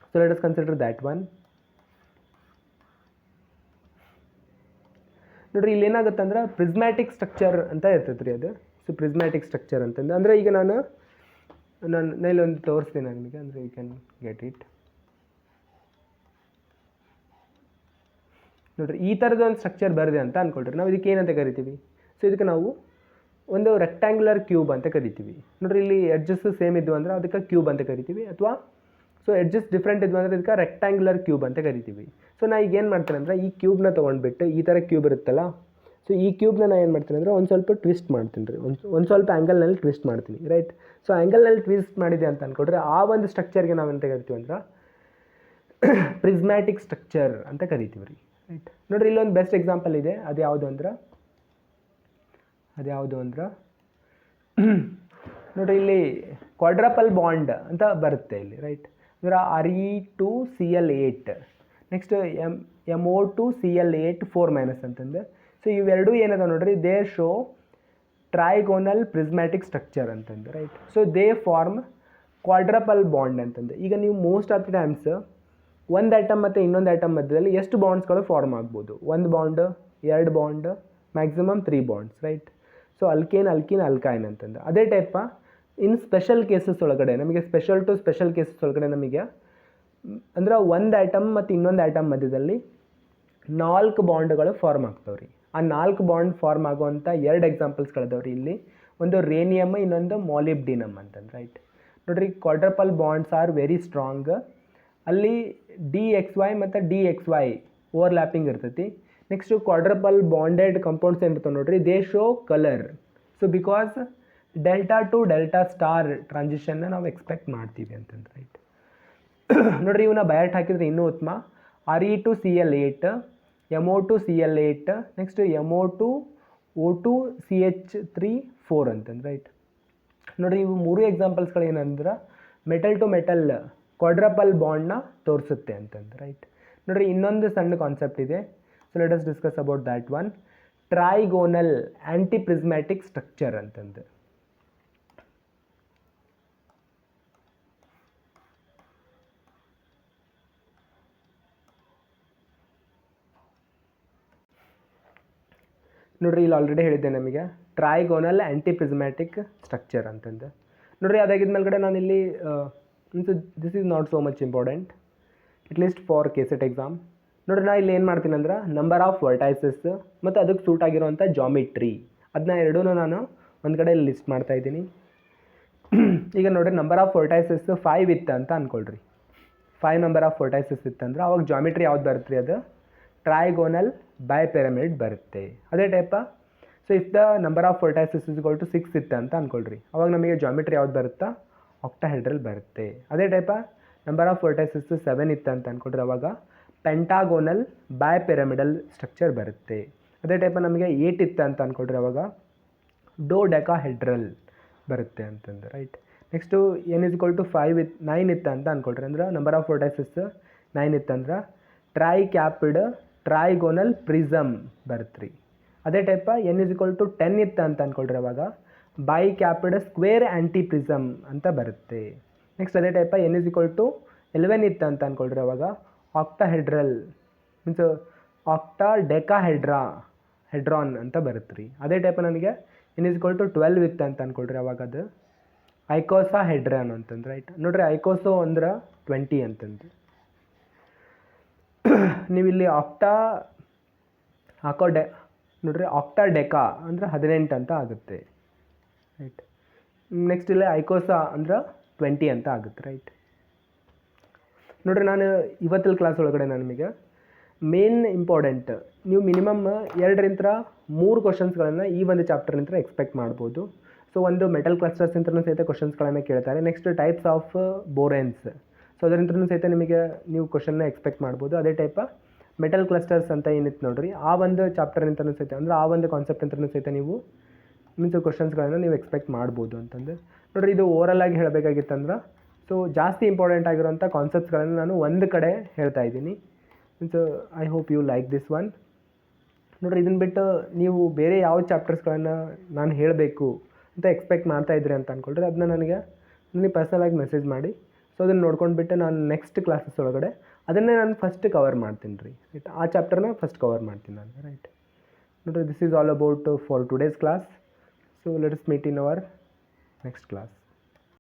So let us consider that one. ನೋಡಿರಿ ಇಲ್ಲಿ ಏನಾಗುತ್ತೆ ಅಂದ್ರೆ ಪ್ರಿಸ್ಮ್ಯಾಟಿಕ್ ಸ್ಟ್ರಕ್ಚರ್ ಅಂತ ಇರ್ತೈತೆ ರೀ ಅದು. ಸೊ ಪ್ರಿಸ್ಮ್ಯಾಟಿಕ್ ಸ್ಟ್ರಕ್ಚರ್ ಅಂತಂದು ಅಂದರೆ ಈಗ ನಾನು ಇಲ್ಲೊಂದು ತೋರಿಸ್ತೀನಿ ನಿಮಗೆ, ಅಂದರೆ ಯು ಕ್ಯಾನ್ ಗೆಟ್ ಇಟ್. ನೋಡಿರಿ ಈ ಥರದ ಒಂದು ಸ್ಟ್ರಕ್ಚರ್ ಬರದೆ ಅಂತ ಅಂದ್ಕೊಳ್ರಿ. ನಾವು ಇದಕ್ಕೆ ಏನಂತ ಕರಿತೀವಿ? ಸೊ ಇದಕ್ಕೆ ನಾವು ಒಂದು ರೆಕ್ಟ್ಯಾಂಗ್ಯುಲರ್ ಕ್ಯೂಬ್ ಅಂತ ಕರಿತೀವಿ. ನೋಡಿರಿ ಇಲ್ಲಿ ಎಡ್ಜಸ್ ಸೇಮ್ ಇದ್ವು ಅಂದ್ರೆ ಅದಕ್ಕೆ ಕ್ಯೂಬ್ ಅಂತ ಕರಿತೀವಿ, ಅಥವಾ ಸೊ ಎಡ್ಜಸ್ ಡಿಫ್ರೆಂಟ್ ಇದ್ವು ಅಂದರೆ ಇದಕ್ಕೆ ರೆಕ್ಟ್ಯಾಂಗ್ಯುಲರ್ ಕ್ಯೂಬ್ ಅಂತ ಕರಿತೀವಿ. ಸೊ ನಾ ಈಗ ಏನು ಮಾಡ್ತೇನೆ ಅಂದರೆ ಈ ಕ್ಯೂಬ್ನ ತೊಗೊಂಡ್ಬಿಟ್ಟು ಈ ಥರ ಕ್ಯೂಬ್ ಇರುತ್ತಲ್ಲ, ಸೊ ಈ ಕ್ಯೂಬ್ನ ನಾನು ಏನು ಮಾಡ್ತೀನಿ ಅಂದರೆ ಒಂದು ಸ್ವಲ್ಪ ಟ್ವಿಸ್ಟ್ ಮಾಡ್ತೀನಿ ರೀ, ಒಂದು ಸ್ವಲ್ಪ ಆ್ಯಂಗಲ್ನಲ್ಲಿ ಟ್ವಿಸ್ಟ್ ಮಾಡ್ತೀನಿ, ರೈಟ್. ಸೊ ಆ್ಯಂಗಲ್ನಲ್ಲಿ ಟ್ವಿಸ್ಟ್ ಮಾಡಿದೆ ಅಂತ ಅಂದ್ಕೊಡ್ರೆ ಆ ಒಂದು ಸ್ಟ್ರಕ್ಚರ್ಗೆ ನಾವು ಎಂತ ಕರಿತೀವಿ ಅಂದ್ರೆ ಪ್ರಿಸ್ಮ್ಯಾಟಿಕ್ ಸ್ಟ್ರಕ್ಚರ್ ಅಂತ ಕರಿತೀವಿ ರೀ, ರೈಟ್. ನೋಡಿರಿ ಇಲ್ಲೊಂದು ಬೆಸ್ಟ್ ಎಕ್ಸಾಂಪಲ್ ಇದೆ. ಅದು ಯಾವುದು ಅಂದ್ರೆ ನೋಡಿರಿ ಇಲ್ಲಿ ಕ್ವಾಡ್ರಪಲ್ ಬಾಂಡ್ ಅಂತ ಬರುತ್ತೆ ಇಲ್ಲಿ, ರೈಟ್. ಅಂದ್ರೆ Re2Cl8 ನೆಕ್ಸ್ಟ್ MO2Cl8 4- ಅಂತಂದು. ಸೊ ಇವೆರಡೂ ಏನದ ನೋಡ್ರಿ, they show trigonal prismatic structure ಅಂತಂದು, right. So they form quadruple bond ಅಂತಂದು. ಈಗ ನೀವು ಮೋಸ್ಟ್ ಆಫ್ ದ ಟೈಮ್ಸ್ ಒಂದು ಆಟಮ್ ಮತ್ತು ಇನ್ನೊಂದು ಆಟಮ್ ಮಧ್ಯದಲ್ಲಿ ಎಷ್ಟು ಬಾಂಡ್ಸ್ಗಳು ಫಾರ್ಮ್ ಆಗ್ಬೋದು? 1 bond, 2 bond, maximum 3 bonds, right. So alkyne alkyne ಅಂತಂದು. ಅದೇ ಟೈಪ ಇನ್ ಸ್ಪೆಷಲ್ ಕೇಸಸ್ ಒಳಗಡೆ ನಮಗೆ ಸ್ಪೆಷಲ್ ಟು ಸ್ಪೆಷಲ್ ಕೇಸಸ್ ಒಳಗಡೆ ನಮಗೆ ಅಂದ್ರೆ ಒಂದು ಆಟಮ್ ಮತ್ತು ಇನ್ನೊಂದು ಆಟಮ್ ಮಧ್ಯದಲ್ಲಿ 4 ಬಾಂಡ್ಗಳು ಫಾರ್ಮ್ ಆಗ್ತಾವೆ ರೀ. ಆ 4 ಬಾಂಡ್ ಫಾರ್ಮ್ ಆಗುವಂಥ 2 ಎಕ್ಸಾಂಪಲ್ಸ್ಗಳಿದಾವೆ ರೀ ಇಲ್ಲಿ. ಒಂದು ರೇನಿಯಮ್, ಇನ್ನೊಂದು ಮಾಲಿಬ್ಡಿನಮ್ ಅಂತಂದು, ರೈಟ್. ನೋಡಿರಿ quadruple bonds are very strong. ಅಲ್ಲಿ DXY ಮತ್ತು DXY ಓವರ್ಲ್ಯಾಪಿಂಗ್ ಇರ್ತೈತಿ. ನೆಕ್ಸ್ಟು ಕ್ವಾಡ್ರಪಲ್ ಬಾಂಡೆಡ್ ಕಂಪೌಂಡ್ಸ್ ಏನಿರ್ತಾವೆ ನೋಡಿರಿ, they show colour. So because delta to delta star ಟ್ರಾನ್ಸಿಷನ್ನ ನಾವು ಎಕ್ಸ್ಪೆಕ್ಟ್ ಮಾಡ್ತೀವಿ ಅಂತಂದು, ರೈಟ್. ನೋಡಿರಿ ಇವನ್ನ ಬಯಾಟ್ ಹಾಕಿದರೆ ಇನ್ನೂ ಉತ್ತಮ. Re2Cl8, MO2Cl8, ನೆಕ್ಸ್ಟ್ MO2O2CH3 ಅಂತಂದು, ರೈಟ್. ನೋಡಿರಿ ಇವು 3 ಎಕ್ಸಾಂಪಲ್ಸ್ಗಳು ಏನಂದ್ರೆ ಮೆಟಲ್ ಟು ಮೆಟಲ್ ಕ್ವಾಡ್ರಪಲ್ ಬಾಂಡ್ನ ತೋರಿಸುತ್ತೆ ಅಂತಂದು, ರೈಟ್. ನೋಡಿರಿ ಇನ್ನೊಂದು ಸಣ್ಣ ಕಾನ್ಸೆಪ್ಟ್ ಇದೆ. So let us discuss about that one. Trigonal antiprismatic structure ಅಂತಂದು. ನೋಡಿರಿ ಇಲ್ಲಿ ಆಲ್ರೆಡಿ ಹೇಳಿದ್ದೆ ನಮಗೆ ಟ್ರೈಗೋನಲ್ ಆ್ಯಂಟಿ ಪ್ರಿಸ್ಮ್ಯಾಟಿಕ್ ಸ್ಟ್ರಕ್ಚರ್ ಅಂತಂದು. ನೋಡಿರಿ ಅದಾಗಿದ್ದ ಮೇಲ್ಗಡೆ ನಾನು ಇಲ್ಲಿ this is not so much important, at least for KSET exam. ನೋಡಿರಿ ನಾ ಇಲ್ಲಿ ಏನು ಮಾಡ್ತೀನಿ ಅಂದ್ರೆ ನಂಬರ್ ಆಫ್ ವರ್ಟೈಸಸ್ ಮತ್ತು ಅದಕ್ಕೆ ಸೂಟ್ ಆಗಿರುವಂಥ ಜಾಮಿಟ್ರಿ ಅದನ್ನ ಎರಡೂ ನಾನು ಒಂದು ಕಡೆ ಲಿಸ್ಟ್ ಮಾಡ್ತಾ ಇದ್ದೀನಿ. ಈಗ ನೋಡಿರಿ ನಂಬರ್ ಆಫ್ ವರ್ಟೈಸಸ್ 5 ಇತ್ತು ಅಂತ ಅಂದ್ಕೊಳ್ರಿ. 5 ನಂಬರ್ ಆಫ್ ವರ್ಟೈಸಸ್ ಇತ್ತಂದ್ರೆ ಅವಾಗ ಜಾಮಿಟ್ರಿ ಯಾವ್ದು ಬರುತ್ತೆ ರೀ? ಅದು ಟ್ರೈಗೋನಲ್ ಬೈಪಿರಮಿಡ್ ಬರುತ್ತೆ. ಅದೇ ಟೈಪ so if the number of vertices is equal to 6 ಇತ್ತು ಅಂತ ಅಂದ್ಕೊಳ್ರಿ, ಅವಾಗ ನಮಗೆ ಜಾಮಿಟ್ರಿ ಯಾವ್ದು ಬರುತ್ತಾ? ಆಕ್ಟಾಹೆಡ್ರಲ್ ಬರುತ್ತೆ. ಅದೇ ಟೈಪ ನಂಬರ್ ಆಫ್ ವರ್ಟೈಸಸ್ 7 ಇತ್ತು ಅಂತ ಅಂದ್ಕೊಳ್ರಿ, ಅವಾಗ ಪೆಂಟಾಗೋನಲ್ ಬೈಪಿರಮಿಡಲ್ ಸ್ಟ್ರಕ್ಚರ್ ಬರುತ್ತೆ. ಅದೇ ಟೈಪ ನಮಗೆ 8 ಇತ್ತು ಅಂತ ಅಂದ್ಕೊಳ್ರಿ, ಅವಾಗ ಡೋಡೆಕಾಹೆಡ್ರಲ್ ಬರುತ್ತೆ ಅಂತಂದು, right. Next n is equal to 9 ಇತ್ತು ಅಂತ ಅಂದ್ಕೊಳ್ರಿ, ಅಂದ್ರೆ ನಂಬರ್ ಆಫ್ ವರ್ಟೈಸಸ್ 9 ಇತ್ತಂದ್ರೆ ಟ್ರೈಕ್ಯಾಪಿಡ್ ಟ್ರೈಗೋನಲ್ ಪ್ರಿಸಮ್ ಬರುತ್ತೆ ರೀ. ಅದೇ ಟೈಪ n ಇಸ್ ಈಕ್ವಲ್ ಟು 10 ಇತ್ತು ಅಂತ ಅಂದ್ಕೊಳ್ರಿ, ಅವಾಗ ಬೈಕ್ಯಾಪಿಡ್ ಸ್ಕ್ವೇರ್ ಆ್ಯಂಟಿ ಪ್ರಿಸಮ್ ಅಂತ ಬರುತ್ತೆ. ನೆಕ್ಸ್ಟ್ ಅದೇ ಟೈಪ n ಇಸ್ ಈಕ್ವಲ್ ಟು 11 ಇತ್ತು ಅಂತ ಅಂದ್ಕೊಳ್ರಿ, ಅವಾಗ ಆಕ್ಟಾಹೆಡ್ರಲ್ ಮೀನ್ಸ್ ಆಕ್ಟಾಡೆಕಾಹೆಡ್ರಾನ್ ಅಂತ ಬರುತ್ತೆ ರೀ. ಅದೇ ಟೈಪ ನನಗೆ n ಇಸ್ ಈಕ್ವಲ್ ಟು 12 ಇತ್ತು ಅಂತ ಅಂದ್ಕೊಳ್ರಿ, ಅವಾಗ ಅದು ಐಕೋಸಾಹೆಡ್ರಾನ್ ಅಂತಂದು, ರೈಟ್. ನೋಡಿರಿ ಐಕೋಸೋ ಅಂದ್ರೆ 20 ಅಂತಂದು. ನೀವು ಇಲ್ಲಿ ನೋಡಿರಿ ಆಕ್ಟಾಡೆಕಾ ಅಂದ್ರೆ 18 ಅಂತ ಆಗುತ್ತೆ, ರೈಟ್. ನೆಕ್ಸ್ಟ್ ಇಲ್ಲಿ ಐಕೋಸಾ ಅಂದ್ರೆ 20 ಅಂತ ಆಗುತ್ತೆ, ರೈಟ್. ನೋಡಿರಿ ನಾನು ಇವತ್ತಿನ ಕ್ಲಾಸ್ ಒಳಗಡೆ ನಾನು ನಿಮಗೆ ಮೇನ್ ಇಂಪಾರ್ಟೆಂಟ್ ನೀವು ಮಿನಿಮಮ್ 2ರಿಂದ 3 ಕ್ವಶನ್ಸ್ಗಳನ್ನು ಈ ಒಂದು ಚಾಪ್ಟರ್ನಿಂದ ಎಕ್ಸ್ಪೆಕ್ಟ್ ಮಾಡ್ಬೋದು. ಸೊ ಒಂದು ಮೆಟಲ್ ಕ್ಲಸ್ಟರ್ಸ್ ಅಂತಲೂ ಸಹಿತ ಕ್ವಶನ್ಸ್ಗಳನ್ನು ಕೇಳ್ತಾರೆ. ನೆಕ್ಸ್ಟ್ ಟೈಪ್ಸ್ ಆಫ್ ಬೋರೆನ್ಸ್, ಸೊ ಅದರಿಂದಲೂ ಸಹಿತ ನಿಮಗೆ ನೀವು ಕ್ವಶನ್ನ ಎಕ್ಸ್ಪೆಕ್ಟ್ ಮಾಡ್ಬೋದು. ಅದೇ ಟೈಪ ಮೆಟಲ್ ಕ್ಲಸ್ಟರ್ಸ್ ಅಂತ ಏನಿತ್ತು ನೋಡಿರಿ, ಆ ಒಂದು ಚಾಪ್ಟರ್ನಿಂದಲೂ ಸಹಿತ ಅಂದರೆ ಆ ಒಂದು ಕಾನ್ಸೆಪ್ಟ್ ಅಂತಲೂ ಸಹಿತ ನೀವು ಮೀನ್ಸ್ ಕ್ವಶನ್ಸ್ಗಳನ್ನು ನೀವು ಎಕ್ಸ್ಪೆಕ್ಟ್ ಮಾಡ್ಬೋದು ಅಂತಂದು ನೋಡಿರಿ. ಇದು ಓವರಲ್ ಆಗಿ ಹೇಳಬೇಕಾಗಿತ್ತಂದ್ರೆ ಸೊ ಜಾಸ್ತಿ ಇಂಪಾರ್ಟೆಂಟ್ ಆಗಿರೋಂಥ ಕಾನ್ಸೆಪ್ಟ್ಸ್ಗಳನ್ನು ನಾನು ಒಂದು ಕಡೆ ಹೇಳ್ತಾ ಇದ್ದೀನಿ. Means I hope you like this one. ನೋಡಿರಿ, ಇದನ್ನು ಬಿಟ್ಟು ನೀವು ಬೇರೆ ಯಾವ ಚಾಪ್ಟರ್ಸ್ಗಳನ್ನು ನಾನು ಹೇಳಬೇಕು ಅಂತ ಎಕ್ಸ್ಪೆಕ್ಟ್ ಮಾಡ್ತಾಯಿದ್ರಿ ಅಂತ ಅಂದ್ಕೊಳ್ರಿ, ಅದನ್ನ ನನಗೆ ಪರ್ಸನಲಾಗಿ ಮೆಸೇಜ್ ಮಾಡಿ. ಸೊ ಅದನ್ನು ನೋಡ್ಕೊಂಡ್ಬಿಟ್ಟು ನಾನು ನೆಕ್ಸ್ಟ್ ಕ್ಲಾಸಸ್ ಒಳಗಡೆ ಅದನ್ನೇ ನಾನು ಫಸ್ಟ್ ಕವರ್ ಮಾಡ್ತೀನಿ ರೀ. ರೈಟ್, ಆ ಚಾಪ್ಟರ್ನ ಫಸ್ಟ್ ಕವರ್ ಮಾಡ್ತೀನಿ ನಾನು. ರೈಟ್, ನೋಡಿರಿ, this is all about for today's class. So let us meet in our next class.